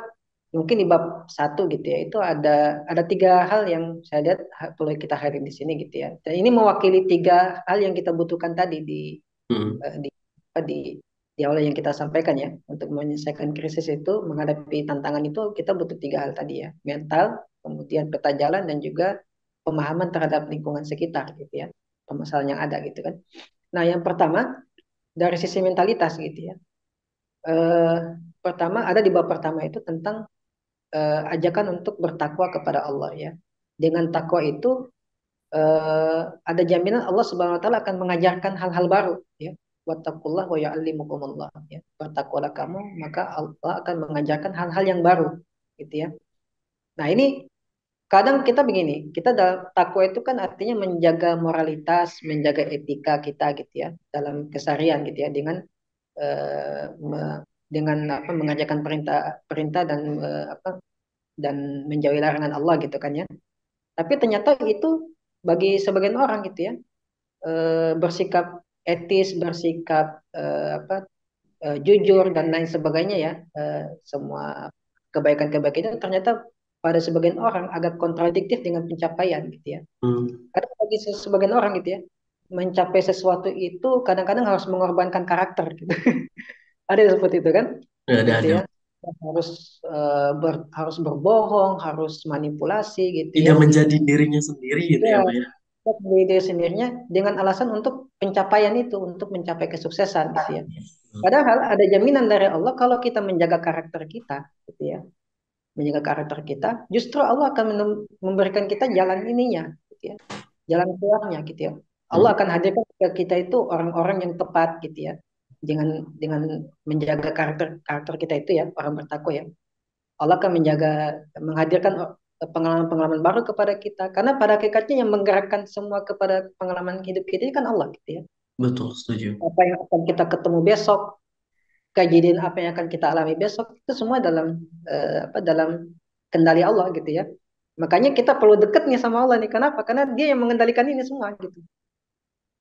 mungkin di bab satu gitu ya, itu ada tiga hal yang saya lihat perlu kita highlight di sini gitu ya. Dan ini mewakili tiga hal yang kita butuhkan tadi Mm, eh, di apa, di awal yang kita sampaikan ya. Untuk menyelesaikan krisis itu, menghadapi tantangan itu kita butuh tiga hal tadi ya. Mental, kemudian peta jalan dan juga pemahaman terhadap lingkungan sekitar gitu ya. Permasalahan yang ada gitu kan. Nah, yang pertama dari sisi mentalitas gitu ya. Eh, Pertama ada di bab pertama itu tentang ajakan untuk bertakwa kepada Allah ya. Dengan takwa itu ada jaminan Allah Subhanahu wa taala akan mengajarkan hal-hal baru ya. Wattaqullah wa ya'allimukumullah ya. Bertakwalah kamu maka Allah akan mengajarkan hal-hal yang baru gitu ya. Nah, ini kadang kita begini, kita dalam takwa itu kan artinya menjaga moralitas, menjaga etika kita gitu ya dalam keseharian gitu ya dengan apa mengajarkan perintah dan apa dan menjauhi larangan Allah gitu kan ya. Tapi ternyata itu bagi sebagian orang gitu ya bersikap etis, bersikap apa jujur dan lain sebagainya ya. Semua kebaikan-kebaikan itu ternyata pada sebagian orang agak kontradiktif dengan pencapaian gitu ya. mm. Karena bagi sebagian orang gitu ya, mencapai sesuatu itu kadang-kadang harus mengorbankan karakter gitu. Ada yang seperti itu kan? Gitu Ada. ya. Harus harus berbohong, harus manipulasi gitu ya. Tidak menjadi dirinya sendiri gitu Ya, ya Pak ya. dari diri sendirinya dengan alasan untuk pencapaian itu, untuk mencapai kesuksesan gitu ya. Padahal ada jaminan dari Allah kalau kita menjaga karakter kita, gitu ya. menjaga karakter kita, justru Allah akan memberikan kita jalan ininya, gitu ya, jalan keluarnya, gitu ya. Allah Hmm, akan hadirkan ke kita itu orang-orang yang tepat, gitu ya, dengan menjaga karakter karakter kita itu ya, orang bertakwa ya. Allah akan menghadirkan pengalaman-pengalaman baru kepada kita, karena pada hakikatnya yang menggerakkan semua kepada pengalaman hidup kita ini kan Allah, gitu ya. betul, setuju. Apa yang akan kita ketemu besok, kejadian apa yang akan kita alami besok, itu semua dalam kendali Allah, gitu ya. Makanya kita perlu dekat nih sama Allah nih. Kenapa? Karena Dia yang mengendalikan ini semua, gitu.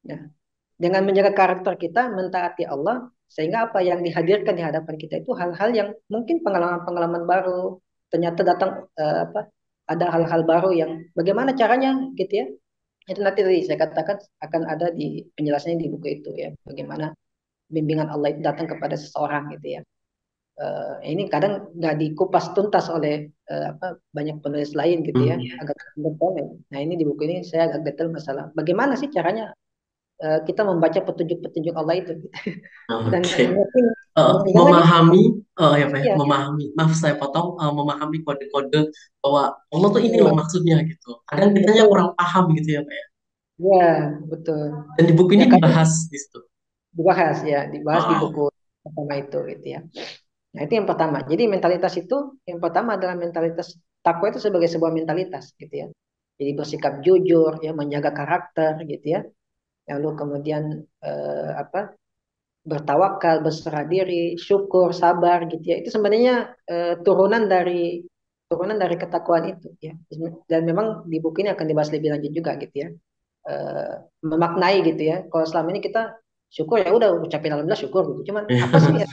Ya. Dengan menjaga karakter kita, mentaati Allah, sehingga apa yang dihadirkan di hadapan kita itu hal-hal yang mungkin pengalaman-pengalaman baru, ternyata datang ada hal-hal baru yang bagaimana caranya, gitu ya. Itu nanti tadi saya katakan akan ada di penjelasannya di buku itu ya. Bagaimana bimbingan Allah itu datang kepada seseorang, gitu ya. Ini kadang nggak dikupas tuntas oleh banyak penulis lain, gitu ya, Hmm, agak detail ya. Nah, ini di buku ini saya agak detail masalah bagaimana sih caranya kita membaca petunjuk-petunjuk Allah itu, gitu. Dan oke. mungkin jangan lagi Memahami, ya Pak ya, ya, memahami, maaf saya potong, memahami kode-kode bahwa Allah tuh ini loh ya, maksudnya gitu. Kadang kitanya kurang betul paham gitu ya Pak ya. ya, betul Dan di buku ya, ini kadang dibahas di situ. dibahas di Wow. buku pertama itu, gitu ya. Nah, itu yang pertama. Jadi mentalitas itu yang pertama adalah mentalitas takwa itu sebagai sebuah mentalitas, gitu ya. Jadi bersikap jujur ya, menjaga karakter, gitu ya. Lalu kemudian bertawakal, berserah diri, syukur, sabar, gitu ya. Itu sebenarnya turunan dari ketakwaan itu ya. Dan memang di buku ini akan dibahas lebih lanjut juga, gitu ya. Eh, Memaknai, gitu ya. Kalau selama ini kita syukur ya udah ucapin alhamdulillah syukur gitu. Cuman apa sih ya,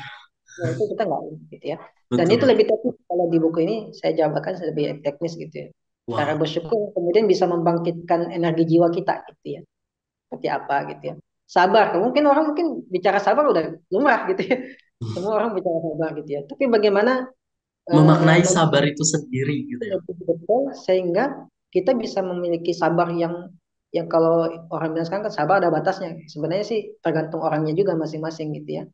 itu kita nggak, gitu ya. Dan Betul, itu betul. lebih teknis kalau di buku ini saya jabarkan lebih teknis, gitu ya. Cara Wow. bersyukur kemudian bisa membangkitkan energi jiwa kita, gitu ya. Seperti apa, gitu ya. Sabar, mungkin orang mungkin bicara sabar udah lumrah, gitu ya. Semua orang bicara sabar, gitu ya. Tapi bagaimana Memaknai sabar itu sendiri gitu ya. lebih betul sehingga kita bisa memiliki sabar yang kalau orang bilang sekarang kan sabar ada batasnya. Sebenarnya sih tergantung orangnya juga masing-masing, gitu ya.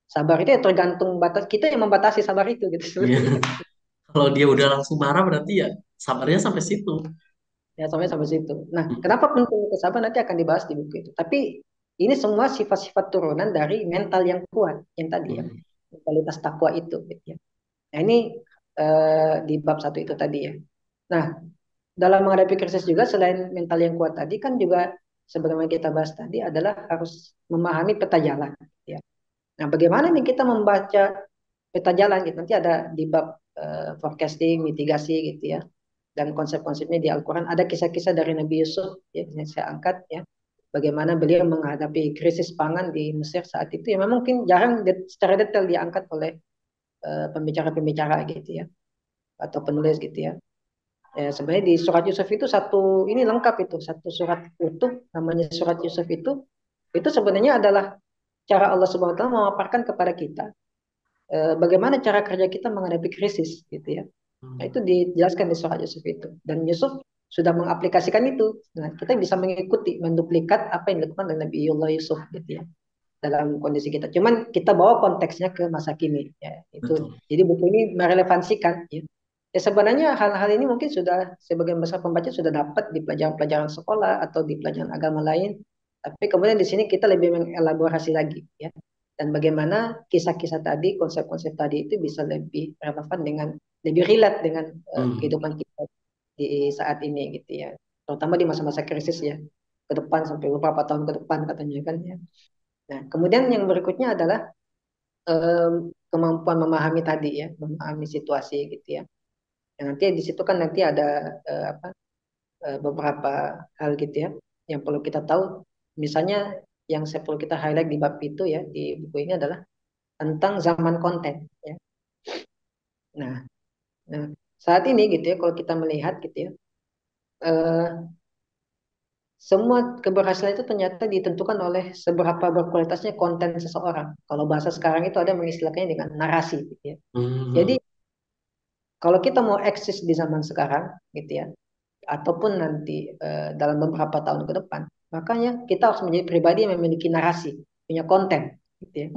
Sabar itu ya tergantung batas kita yang membatasi sabar itu, gitu Iya. sebenarnya. Kalau dia udah langsung marah berarti ya sabarnya sampai situ. Ya, sampai situ. Nah, kenapa penting kesabaran nanti akan dibahas di buku itu. Tapi ini semua sifat-sifat turunan dari mental yang kuat yang tadi ya, Hmm. mentalitas takwa itu, gitu ya. Nah, ini di bab satu itu tadi ya. Nah, dalam menghadapi krisis juga selain mental yang kuat tadi kan juga sebagaimana kita bahas tadi adalah harus memahami peta jalan, gitu ya. Nah, bagaimana nih kita membaca peta jalan gitu. Nanti ada di bab forecasting, mitigasi, gitu ya. Dan konsep-konsepnya di Al-Quran ada kisah-kisah dari Nabi Yusuf ya, yang saya angkat ya. Bagaimana beliau menghadapi krisis pangan di Mesir saat itu ya, memang mungkin jarang secara detail diangkat oleh pembicara-pembicara, gitu ya, atau penulis, gitu ya. Sebenarnya di surat Yusuf itu satu ini lengkap, itu satu surat utuh namanya surat Yusuf itu sebenarnya adalah cara Allah Subhanahu wa taala memaparkan kepada kita bagaimana cara kerja kita menghadapi krisis, gitu ya. Nah, itu dijelaskan di surat Yusuf itu. Dan Yusuf sudah mengaplikasikan itu. Nah, kita bisa mengikuti, menduplikat apa yang dilakukan oleh Nabiullah Yusuf, gitu ya, dalam kondisi kita. Cuman kita bawa konteksnya ke masa kini. Ya, itu. Betul. Jadi buku ini merelevansikan. Ya. Ya, sebenarnya hal-hal ini mungkin sudah sebagian besar pembaca sudah dapat di pelajaran-pelajaran sekolah atau di pelajaran agama lain. Tapi kemudian di sini kita lebih mengelaborasi lagi, ya. Dan bagaimana kisah-kisah tadi, konsep-konsep tadi itu bisa lebih relevan dengan lebih relate dengan Hmm. kehidupan kita di saat ini, gitu ya. Terutama di masa-masa krisis ya. Ke depan sampai beberapa tahun ke depan katanya kan ya. Nah, kemudian yang berikutnya adalah kemampuan memahami tadi ya, memahami situasi, gitu ya. Yang nanti di situ kan nanti ada beberapa hal, gitu ya, yang perlu kita tahu. Misalnya yang saya perlu kita highlight di bab itu ya, di buku ini adalah tentang zaman konten ya. Nah, nah saat ini, gitu ya, kalau kita melihat, gitu ya, eh, semua keberhasilan itu ternyata ditentukan oleh seberapa berkualitasnya konten seseorang. Kalau bahasa sekarang itu ada mengistilahkannya dengan narasi, gitu ya. Jadi Hmm. kalau kita mau eksis di zaman sekarang, gitu ya, ataupun nanti dalam beberapa tahun ke depan, makanya kita harus menjadi pribadi yang memiliki narasi, punya konten, gitu ya.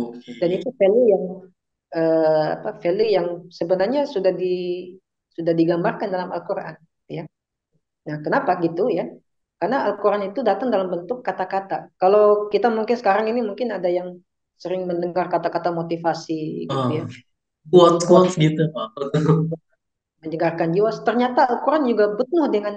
Dan Oke. itu value yang value yang sebenarnya sudah digambarkan dalam Al-Quran, ya. Nah, kenapa gitu ya? Karena Al-Quran itu datang dalam bentuk kata-kata. Kalau kita mungkin sekarang ini mungkin ada yang sering mendengar kata-kata motivasi gitu Oh, ya, quote-quote quote gitu Pak. menyegarkan jiwa. Ternyata Al-Quran juga penuh dengan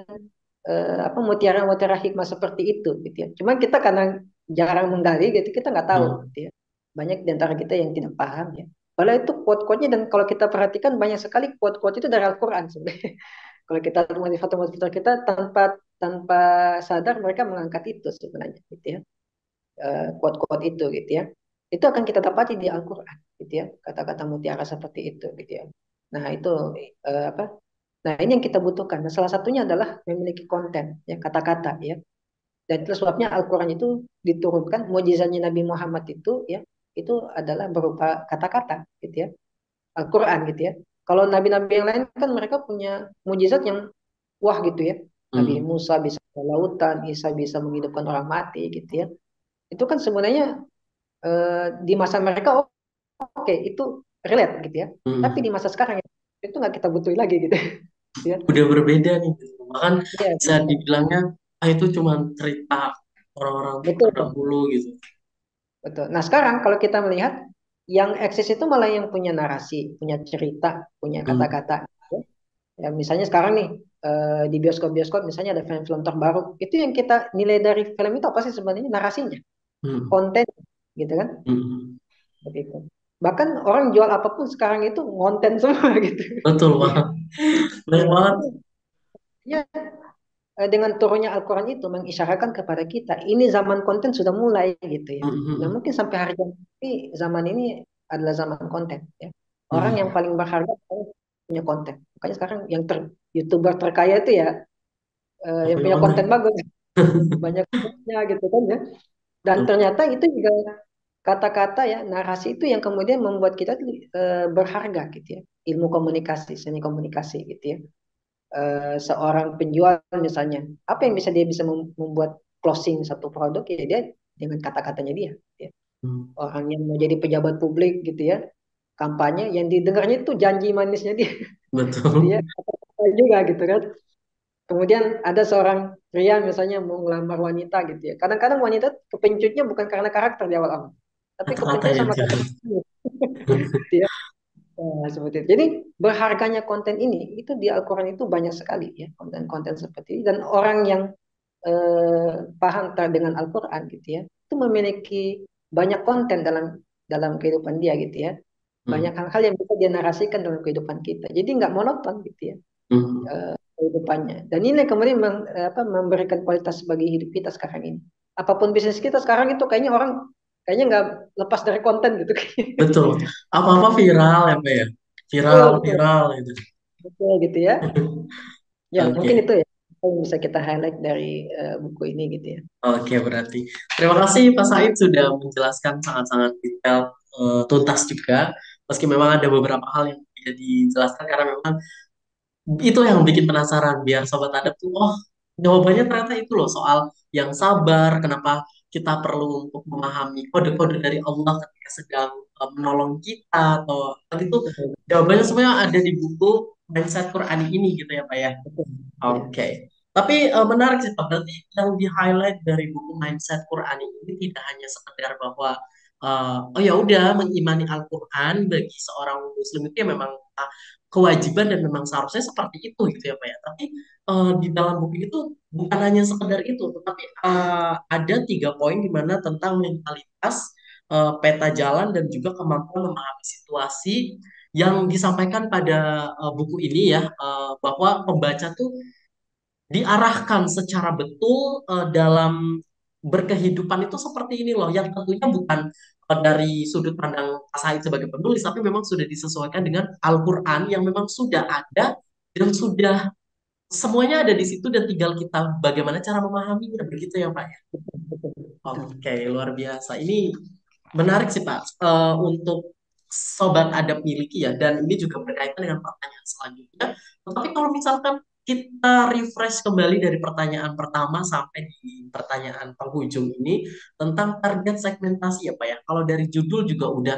apa mutiara-mutiara hikmah seperti itu gitu ya. Cuma kita karena jarang menggali gitu, kita nggak tahu Hmm. gitu ya. Banyak di antara kita yang tidak paham ya. Kalau itu quote-quote-nya, dan kalau kita perhatikan banyak sekali quote-quote itu dari Al-Quran sebenarnya. Kalau kita motivator-motivator kita tanpa tanpa sadar mereka mengangkat itu sebenarnya gitu ya. Quote-quote itu gitu ya. Itu akan kita dapati di Al-Quran gitu ya. Kata-kata mutiara seperti itu gitu ya. Nah, itu apa? Nah, ini yang kita butuhkan. Nah, salah satunya adalah memiliki konten, ya, kata-kata, ya. Dan itu sebabnya Al-Quran itu diturunkan, mukjizatnya Nabi Muhammad itu, ya, itu adalah berupa kata-kata, gitu ya. Al-Quran, gitu ya. Kalau nabi-nabi yang lain kan mereka punya mukjizat yang wah gitu ya. Nabi Hmm. Musa bisa ke lautan, Isa bisa menghidupkan orang mati, gitu ya. Itu kan sebenarnya di masa mereka, oke, itu relate, gitu ya. Tapi Hmm. di masa sekarang itu nggak kita butuhin lagi, gitu ya. Udah berbeda nih. Bahkan Iya, bisa dibilangnya, itu cuma cerita orang-orang betul. terdahulu gitu. Betul. Nah, sekarang kalau kita melihat yang eksis itu malah yang punya narasi, punya cerita, punya Hmm. kata-kata. Ya, ya, misalnya sekarang nih di bioskop-bioskop misalnya ada film-film terbaru. Itu yang kita nilai dari film itu apa sih sebenarnya? Narasinya, Hmm. konten, gitu kan? Hmm. Seperti itu. Bahkan orang jual apapun sekarang itu konten semua gitu. Betul Ya, banget. Banyak ya. banget. Ya, dengan turunnya Al-Quran itu mengisyaratkan kepada kita, ini zaman konten sudah mulai gitu ya. Hmm. Nah, Hmm. mungkin sampai hari ini zaman ini adalah zaman konten ya. Orang yang Hmm. paling berharga adalah punya konten. Makanya sekarang yang YouTuber terkaya itu ya yang Banyak punya konten banget. bagus, banyak views-nya gitu kan ya. Dan ternyata itu juga kata-kata ya, narasi itu yang kemudian membuat kita tuh, berharga gitu ya. Ilmu komunikasi, seni komunikasi gitu ya. Seorang penjual misalnya, apa yang bisa dia bisa membuat closing satu produk ya dia dengan kata-katanya dia. Ya. Hmm. Orang yang mau jadi pejabat publik gitu ya, kampanye yang didengarnya itu janji manisnya dia, gitu ya, Betul. kata-kata juga gitu kan. Kemudian ada seorang pria misalnya mau ngelamar wanita gitu ya. Kadang-kadang wanita kepencutnya bukan karena karakter di awal-awal, tapi kepencut Kata-katanya sama juga. kata-katanya. Gitu ya. Nah, seperti itu. Jadi berharganya konten ini itu di Al-Quran itu banyak sekali ya konten-konten seperti ini, dan orang yang paham dengan Al-Quran gitu ya itu memiliki banyak konten dalam dalam kehidupan dia gitu ya, banyak Hmm. hal-hal yang bisa dia narasikan dalam kehidupan kita, jadi nggak monoton gitu ya Hmm. kehidupannya, dan ini yang kemudian apa, memberikan kualitas bagi hidup kita sekarang ini, apapun bisnis kita sekarang itu kayaknya orang kayaknya nggak lepas dari konten gitu. Betul. Apa-apa viral ya, Pak ya? Viral, Betul, betul, viral gitu. betul gitu ya. Ya, mungkin Oke. itu ya yang bisa kita highlight dari buku ini gitu ya. Oke, berarti. Terima kasih Pak Said sudah menjelaskan sangat-sangat detail, tuntas juga. Meski memang ada beberapa hal yang tidak dijelaskan karena memang itu yang bikin penasaran biar sobat adab tuh, oh, jawabannya ternyata itu loh soal yang sabar, kenapa kita perlu untuk memahami kode-kode dari Allah ketika sedang menolong kita atau tadi itu Betul, jawabannya semuanya ada di buku Mindset Qurani ini gitu ya Pak ya. betul. Ya. Oke. Tapi menarik sih Pak, berarti yang di-highlight dari buku Mindset Qurani ini tidak hanya sekedar bahwa oh ya udah mengimani Al-Qur'an bagi seorang muslim itu ya memang kewajiban dan memang seharusnya seperti itu gitu ya Pak ya. Tapi di dalam buku itu bukan hanya sekedar itu, tetapi ada 3 poin di mana tentang mentalitas, peta jalan dan juga kemampuan memahami situasi yang disampaikan pada buku ini ya, bahwa pembaca tuh diarahkan secara betul dalam berkehidupan itu seperti ini loh, yang tentunya bukan dari sudut pandang Said sebagai penulis, tapi memang sudah disesuaikan dengan Al-Quran yang memang sudah ada dan sudah semuanya ada di situ dan tinggal kita bagaimana cara memahaminya begitu ya Pak ya. Betul, betul. Oke, luar biasa. Ini menarik sih Pak, untuk sobat adab miliki ya, dan ini juga berkaitan dengan pertanyaan selanjutnya. Tetapi kalau misalkan kita refresh kembali dari pertanyaan pertama sampai di pertanyaan penghujung ini tentang target segmentasi ya Pak ya. Kalau dari judul juga udah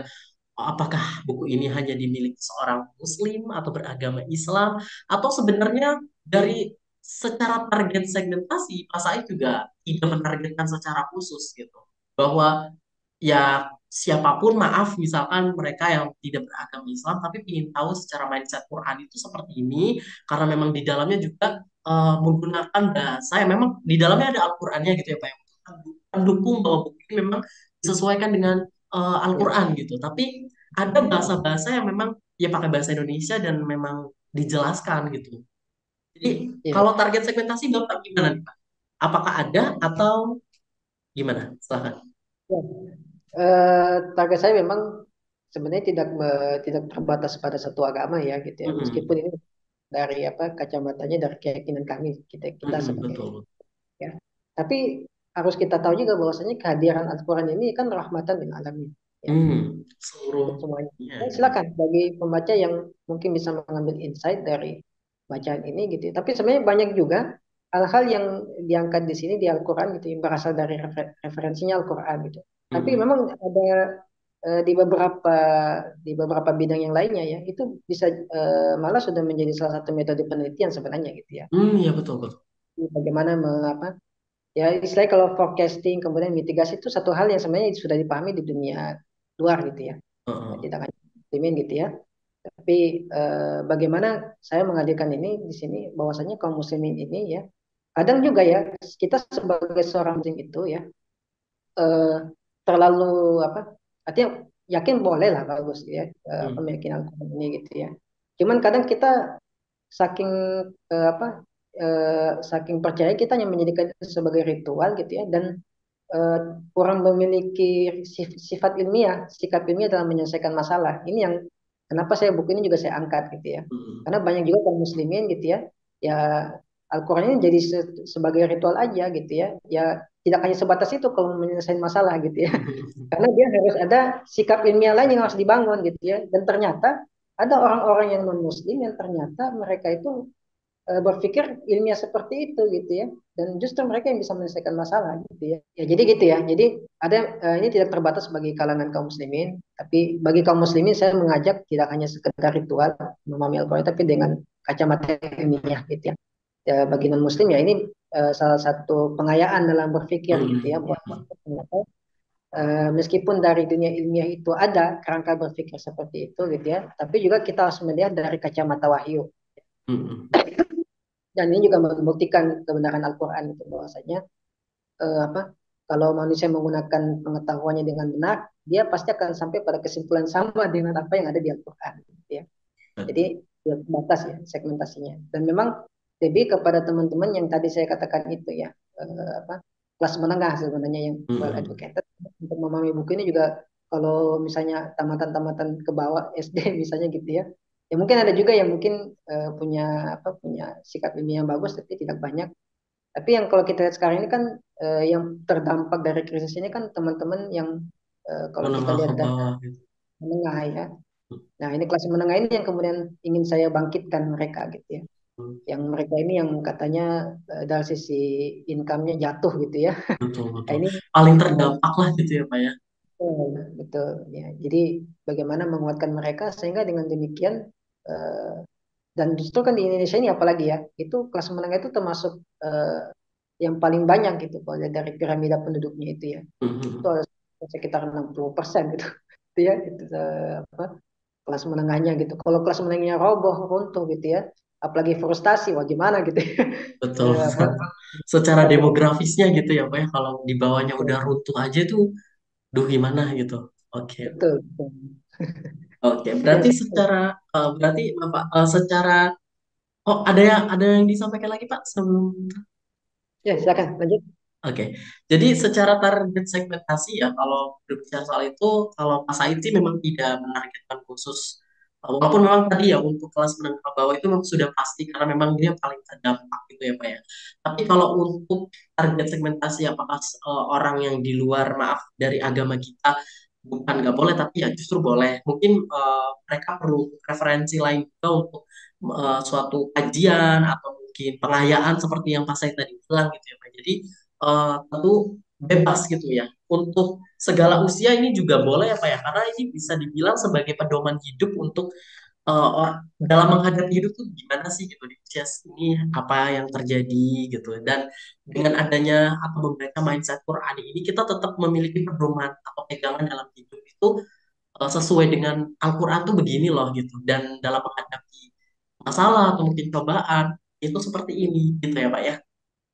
apakah buku ini hanya dimiliki seorang Muslim atau beragama Islam, atau sebenarnya dari secara target segmentasi Pak Said juga tidak menargetkan secara khusus gitu, bahwa ya siapapun maaf misalkan mereka yang tidak beragama Islam tapi ingin tahu secara mindset Quran itu seperti ini, karena memang di dalamnya juga menggunakan bahasa yang memang di dalamnya ada Al-Qur'annya gitu ya Pak, yang mendukung bahwa buku ini memang disesuaikan dengan Ya, Al-Qur'an gitu, tapi ada bahasa-bahasa yang memang ya pakai bahasa Indonesia dan memang dijelaskan gitu. Jadi ya. kalau target segmentasi Bapak gimana nih Pak? Apakah ada atau gimana? Silahkan. Ya. Target saya memang sebenarnya tidak terbatas pada satu agama ya gitu ya. Meskipun Mm-mm. ini dari apa kacamatanya dari keyakinan kami kita kita Mm-mm, sebagai betul. ya. Tapi harus kita tahu juga bahwasanya kehadiran Al-Quran ini kan rahmatan lil alamin ya Seluruh untuk semuanya. ya Ya, gitu. silakan bagi pembaca yang mungkin bisa mengambil insight dari bacaan ini gitu ya. Tapi sebenarnya banyak juga hal-hal yang diangkat di sini di Al-Quran gitu yang berasal dari referensinya Al-Quran gitu. Tapi Mm-mm. memang ada di beberapa bidang yang lainnya ya itu bisa malah sudah menjadi salah satu metode penelitian sebenarnya gitu ya. Ya betul betul. Bagaimana mengapa ya istilahnya kalau forecasting kemudian mitigasi itu satu hal yang sebenarnya sudah dipahami di dunia luar gitu ya. Ya, Heeh. tidak hanya muslimin gitu ya. Tapi bagaimana saya menghadirkan ini di sini bahwasanya kaum muslimin ini ya kadang juga ya kita sebagai seorang muslim itu ya eh, terlalu apa artinya yakin boleh lah bagus ya Mm. pemilikan Al-Quran ini gitu ya. Cuman kadang kita saking apa saking percaya kita hanya menjadikan itu sebagai ritual gitu ya dan eh, kurang memiliki sifat ilmiah, sikap ilmiah dalam menyelesaikan masalah. Ini yang kenapa saya buku ini juga saya angkat gitu ya. Mm. Karena banyak juga kaum muslimin gitu ya, ya Al-Quran ini jadi sebagai ritual aja gitu ya. Ya tidak hanya sebatas itu kalau menyelesaikan masalah gitu ya. Karena dia harus ada sikap ilmiah lain yang harus dibangun gitu ya. Dan ternyata ada orang-orang yang non muslim yang ternyata mereka itu berpikir ilmiah seperti itu gitu ya dan justru mereka yang bisa menyelesaikan masalah gitu ya ya jadi gitu ya jadi ada ini tidak terbatas bagi kalangan kaum muslimin tapi bagi kaum muslimin saya mengajak tidak hanya sekedar ritual memahami Al-Quran tapi dengan kacamata ilmiah gitu ya. Ya bagi non muslim ya ini salah satu pengayaan dalam berpikir gitu ya Mm. bahwa ternyata, meskipun dari dunia ilmiah itu ada kerangka berpikir seperti itu gitu ya tapi juga kita harus melihat dari kacamata wahyu Mm. dan ini juga membuktikan kebenaran Al-Quran itu bahwasanya apa kalau manusia menggunakan pengetahuannya dengan benar dia pasti akan sampai pada kesimpulan sama dengan apa yang ada di Al-Quran gitu ya jadi Betul. ya, batas ya segmentasinya dan memang lebih kepada teman-teman yang tadi saya katakan itu ya apa kelas menengah sebenarnya yang well Mm. educated untuk memahami buku ini juga kalau misalnya tamatan-tamatan ke bawah SD misalnya gitu ya ya mungkin ada juga yang mungkin punya punya sikap ilmiah yang bagus tapi tidak banyak tapi yang kalau kita lihat sekarang ini kan yang terdampak dari krisis ini kan teman-teman yang kalau kita Menengah ke lihat dari bawah gitu. menengah ya. Nah, ini kelas menengah ini yang kemudian ingin saya bangkitkan mereka gitu ya. Mm. Yang mereka ini yang katanya dari sisi income-nya jatuh gitu ya. Betul Nah, betul. ini Paling eh, terdampak lah gitu ya Pak ya. betul ya. Jadi bagaimana menguatkan mereka sehingga dengan demikian eh, dan justru kan di Indonesia ini apalagi ya, itu kelas menengah itu termasuk yang paling banyak gitu kalau lihat dari piramida penduduknya itu ya. Itu Mm. ada sekitar 60% gitu. Itu ya, itu apa kelas menengahnya gitu. Kalau kelas menengahnya roboh, runtuh gitu ya. Apalagi frustasi, wah gimana gitu ya. Betul. Apa, Secara jadi demografisnya gitu ya Pak ya, kalau di bawahnya udah runtuh aja tuh, duh gimana gitu. Oke. betul, betul. Oke, Itu yang berarti saya, secara berarti Bapak secara oh ada yang disampaikan lagi Pak sebelum. ya silakan lanjut. Oke, jadi secara target segmentasi ya kalau berbicara soal itu, kalau Mas Said sih memang tidak menargetkan khusus. Walaupun memang tadi ya untuk kelas menengah ke bawah itu memang sudah pasti karena memang dia paling terdampak gitu ya Pak ya. Tapi kalau untuk target segmentasi apakah orang yang di luar maaf dari agama kita, bukan nggak boleh tapi ya justru boleh. Mungkin mereka perlu referensi lain juga untuk suatu kajian atau mungkin pengayaan seperti yang Pak Said tadi bilang gitu ya Pak. Jadi tentu bebas gitu ya. Untuk segala usia ini juga boleh apa ya? Karena ini bisa dibilang sebagai pedoman hidup untuk dalam menghadapi hidup tuh gimana sih gitu di usia ini apa yang terjadi gitu. Dan dengan adanya atau membaca mindset Qur'ani ini kita tetap memiliki pedoman atau pegangan dalam hidup itu sesuai dengan Al-Qur'an tuh begini loh gitu. Dan dalam menghadapi masalah atau mungkin cobaan itu seperti ini gitu ya Pak ya.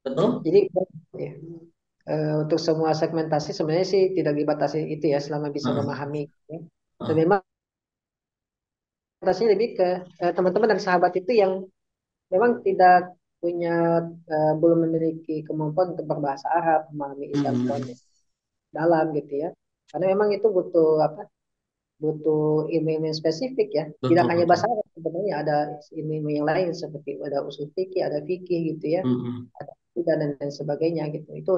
Betul? Jadi ya, untuk semua segmentasi sebenarnya sih tidak dibatasi itu ya selama bisa Heeh, memahami. Ya. Dan heeh. memang segmentasinya lebih ke teman-teman dan sahabat itu yang memang tidak punya belum memiliki kemampuan untuk berbahasa Arab, memahami isi Al-Quran Hmm, yang dalam gitu ya. Karena memang itu butuh apa? Butuh ilmu-ilmu yang spesifik ya. Tidak betul hanya betul. bahasa Arab, sebenarnya ada ilmu yang lain seperti ada usul fikih, ada fikih gitu ya, Mm-mm. ada akidah dan lain sebagainya gitu. Itu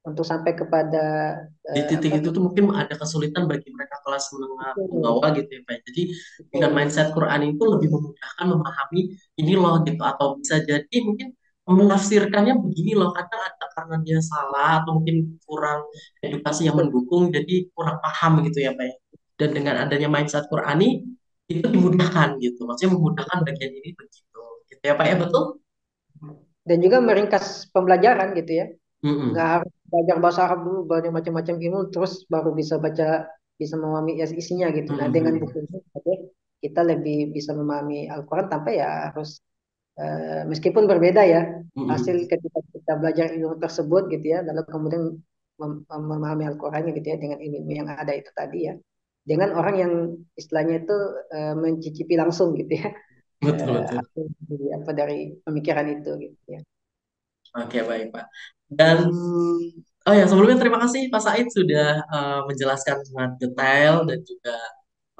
untuk sampai kepada Di titik apa? itu tuh mungkin ada kesulitan bagi mereka kelas menengah ke Betul, bawah gitu ya Pak. Jadi dengan betul. mindset Quran itu lebih memudahkan memahami ini loh gitu atau bisa jadi mungkin menafsirkannya begini loh kadang ada karena dia salah atau mungkin kurang edukasi yang Betul. mendukung jadi kurang paham gitu ya Pak. Dan dengan adanya mindset Qurani itu dimudahkan gitu. Maksudnya memudahkan bagian ini begitu. Gitu ya Pak ya betul? Dan juga meringkas pembelajaran gitu ya. Nggak Mm-mm. harus belajar bahasa Arab dulu, banyak macam-macam ilmu, terus baru bisa baca, bisa memahami isinya gitu. Nah, dengan Mm-mm. buku ini oke, kita lebih bisa memahami Al-Quran tanpa ya harus meskipun berbeda ya hasil Mm-mm. ketika kita belajar ilmu tersebut gitu ya, lalu kemudian memahami Al-Qurannya gitu ya dengan ilmu yang ada itu tadi ya, dengan orang yang istilahnya itu mencicipi langsung gitu ya, Betul betul. apa dari pemikiran itu gitu ya. Oke, baik, Pak. Dan, oh ya, sebelumnya terima kasih Pak Said sudah menjelaskan sangat detail dan juga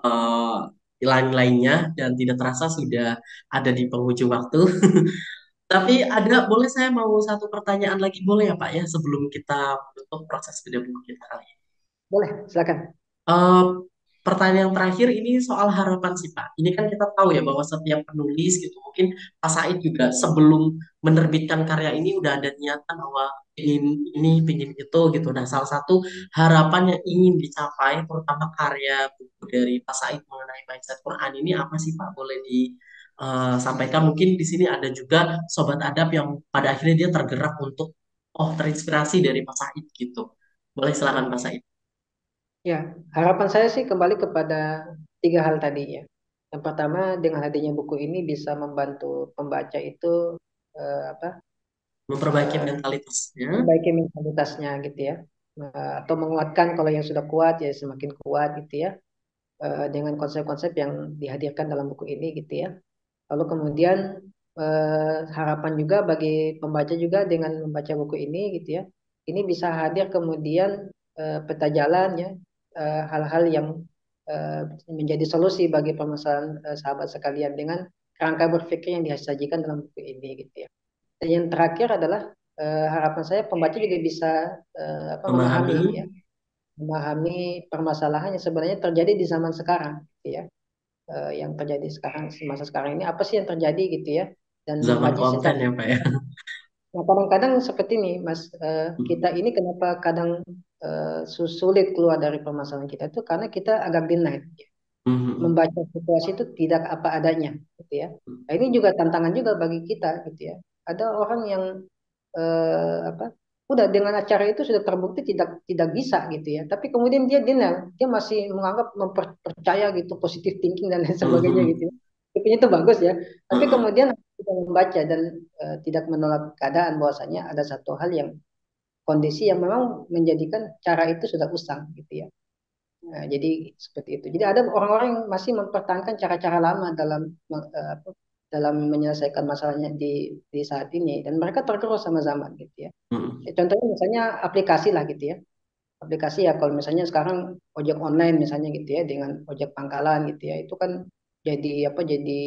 eh, lain-lainnya dan tidak terasa sudah ada di penghujung waktu. Tapi ada, boleh saya mau satu pertanyaan lagi boleh ya Pak ya sebelum kita menutup proses bedah buku kita kali ini? Boleh, silakan. Eh, Pertanyaan terakhir ini soal harapan sih Pak. Ini kan kita tahu ya bahwa setiap penulis gitu, mungkin Pak Said juga sebelum menerbitkan karya ini udah ada niatan bahwa ingin ini, ingin itu gitu. Nah, salah satu harapan yang ingin dicapai, terutama karya buku dari Pak Said mengenai mindset Quran ini apa sih Pak? Boleh disampaikan? Mungkin di sini ada juga sobat adab yang pada akhirnya dia tergerak untuk, oh terinspirasi dari Pak Said gitu. Boleh silakan Pak Said. Ya, harapan saya sih kembali kepada tiga hal tadi ya. Yang pertama, dengan hadirnya buku ini bisa membantu pembaca itu apa Memperbaiki eh, mentalitasnya. memperbaiki mentalitasnya gitu ya. Atau menguatkan kalau yang sudah kuat ya semakin kuat gitu ya. Dengan konsep-konsep yang dihadirkan dalam buku ini gitu ya. Lalu kemudian harapan juga bagi pembaca juga dengan membaca buku ini gitu ya. Ini bisa hadir kemudian peta jalan ya, hal-hal yang eh, menjadi solusi bagi permasalahan sahabat sekalian dengan kerangka berpikir yang disajikan dalam buku ini gitu ya. Dan yang terakhir adalah harapan saya pembaca juga bisa memahami Memahami ya, memahami permasalahan yang sebenarnya terjadi di zaman sekarang gitu ya, yang terjadi sekarang masa sekarang ini apa sih yang terjadi gitu ya, dan zaman mengkaji konten secara. ya Pak ya. Nah, kadang-kadang seperti ini Mas, kita ini kenapa kadang sulit keluar dari permasalahan kita itu karena kita agak deny, Mhm. membaca situasi itu tidak apa adanya gitu ya. Nah, ini juga tantangan juga bagi kita gitu ya. Ada orang yang apa udah dengan acara itu sudah terbukti tidak tidak bisa gitu ya, tapi kemudian dia denial, dia masih menganggap mempercaya gitu positive thinking dan lain sebagainya gitu Mhm. ya. Tapi itu bagus ya, tapi Heeh. kemudian kita membaca dan tidak menolak keadaan bahwasanya ada satu hal yang kondisi yang memang menjadikan cara itu sudah usang gitu ya. Nah, jadi seperti itu. Jadi ada orang-orang yang masih mempertahankan cara-cara lama dalam dalam menyelesaikan masalahnya di saat ini dan mereka tergerus sama zaman gitu ya. Mhm. Contohnya misalnya aplikasi lah gitu ya. Aplikasi ya kalau misalnya sekarang ojek online misalnya gitu ya dengan ojek pangkalan gitu ya. Itu kan jadi apa jadi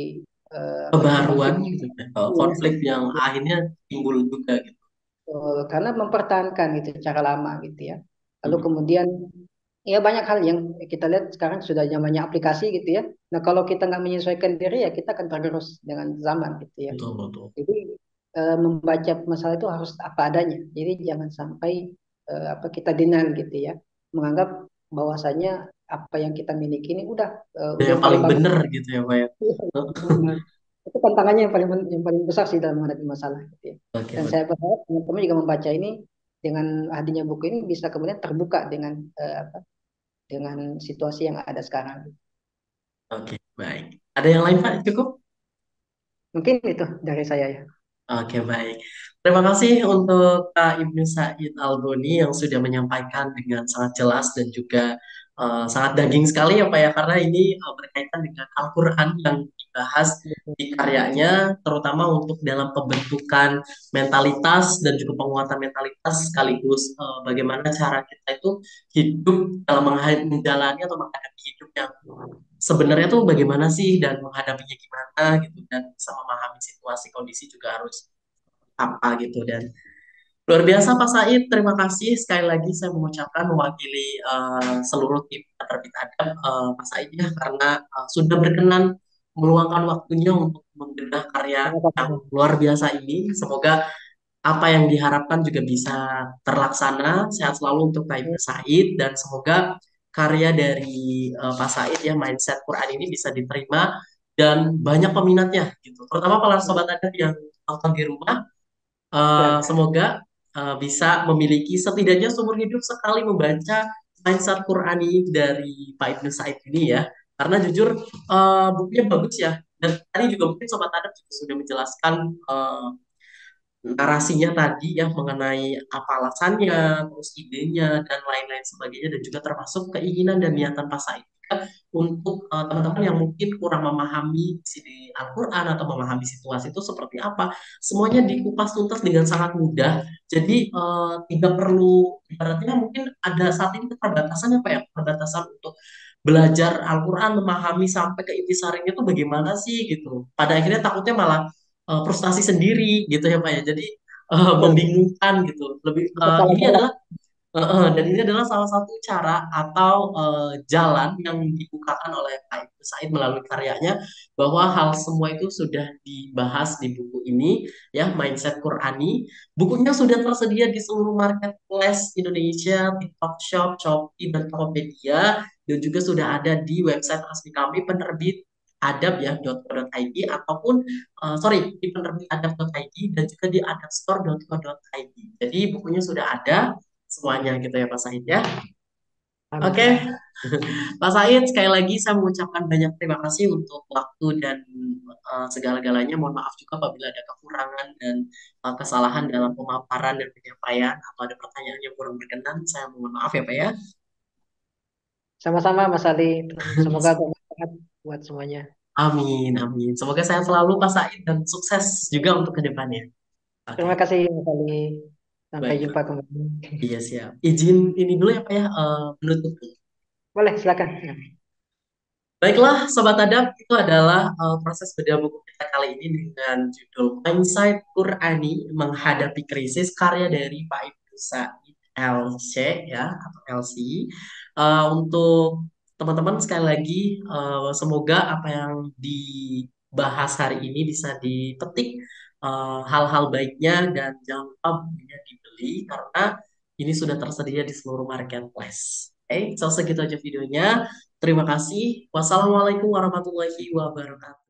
apa itu konflik Kebaruan gitu kan. ya. Konflik yang akhirnya timbul juga gitu. Karena mempertahankan gitu cara lama gitu ya. Lalu Mhm. kemudian ya banyak hal yang kita lihat sekarang sudah zamannya aplikasi gitu ya. Nah kalau kita nggak menyesuaikan diri ya kita akan tergerus dengan zaman gitu ya. Betul betul. Jadi membaca masalah itu harus apa adanya. Jadi jangan sampai apa kita denial gitu ya, menganggap bahwasanya apa yang kita miliki ini udah Yang yang paling paling bagus. bener gitu ya Pak ya. Benar. Itu tantangannya yang paling besar sih dalam menghadapi masalah gitu ya. Oke, Dan oke, saya berharap teman-teman juga membaca ini dengan hadirnya buku ini bisa kemudian terbuka apa, dengan situasi yang ada sekarang. oke, baik. Ada yang lain Pak? Cukup? Mungkin itu dari saya ya. Oke, baik. Terima kasih untuk Kak Ibnu Said Alboni yang sudah menyampaikan dengan sangat jelas dan juga sangat daging sekali ya Pak ya, karena ini berkaitan dengan Al-Quran yang dibahas di karyanya, terutama untuk dalam pembentukan mentalitas dan juga penguatan mentalitas sekaligus bagaimana cara kita itu hidup dalam menjalani atau menghadapi hidup yang sebenarnya tuh bagaimana sih dan menghadapinya gimana gitu dan bisa memahami situasi kondisi juga harus apa gitu dan luar biasa Pak Said, terima kasih sekali lagi saya mengucapkan mewakili seluruh tim penerbit adab Pak Said ya karena sudah berkenan meluangkan waktunya untuk membedah karya yang Sama-sama. luar biasa ini. Semoga apa yang diharapkan juga bisa terlaksana. Sehat selalu untuk Pak Ibnu Said dan semoga karya dari Pak Said ya mindset Quran ini bisa diterima dan banyak peminatnya gitu. Terutama para sobat adab yang nonton di rumah, Ya, semoga bisa memiliki setidaknya seumur hidup sekali membaca mindset Qurani dari Pak Ibnu Said ini ya. Karena jujur bukunya bagus ya. Dan tadi juga mungkin sobat adab juga sudah menjelaskan narasinya tadi ya mengenai apa alasannya, terus idenya dan lain-lain sebagainya dan juga termasuk keinginan dan niatan Pak Said juga untuk teman-teman yang mungkin kurang memahami isi Al-Quran atau memahami situasi itu seperti apa, semuanya dikupas tuntas dengan sangat mudah. Jadi tidak perlu ibaratnya mungkin ada saat ini keterbatasan apa ya, perbatasan untuk belajar Al-Quran, memahami sampai ke intisarinya itu bagaimana sih gitu. Pada akhirnya takutnya malah frustasi sendiri gitu ya Pak ya. Jadi betul. membingungkan gitu. Lebih Itu ini salah-salah. adalah dan ini adalah salah satu cara atau jalan yang dibukakan oleh Pak Ibnu Said melalui karyanya bahwa hal semua itu sudah dibahas di buku ini ya Mindset Qurani. Bukunya sudah tersedia di seluruh marketplace Indonesia, TikTok Shop, Shopee, dan Tokopedia dan juga sudah ada di website resmi kami penerbit adab ya .co.id ataupun sorry di penerbit adab.id dan juga di adabstore.co.id. Jadi bukunya sudah ada semuanya gitu ya Pak Said ya. Oke, Alhamdulillah. Pak Said sekali lagi saya mengucapkan banyak terima kasih untuk waktu dan segala-galanya. Mohon maaf juga apabila ada kekurangan dan kesalahan dalam pemaparan dan penyampaian atau ada pertanyaan yang kurang berkenan. Saya mohon maaf ya Pak ya. Sama-sama Mas Ali. Semoga bermanfaat buat semuanya. Amin, amin. Semoga sehat selalu Pak Said dan sukses juga untuk kedepannya. Oke, Terima kasih Mas Ali. Sampai baik Pak. jumpa kembali. Iya siap. Izin ini dulu ya Pak ya, menutup. Boleh, silakan. Baiklah, Sobat Adab, itu adalah proses bedah buku kita kali ini dengan judul Mindset Qurani Menghadapi Krisis karya dari Pak Ibnu Said LC ya atau LC. Untuk teman-teman sekali lagi, semoga apa yang dibahas hari ini bisa dipetik hal-hal baiknya dan jangan lupa bukunya dibeli karena ini sudah tersedia di seluruh marketplace. Oke, so segitu aja videonya. Terima kasih. Wassalamualaikum warahmatullahi wabarakatuh.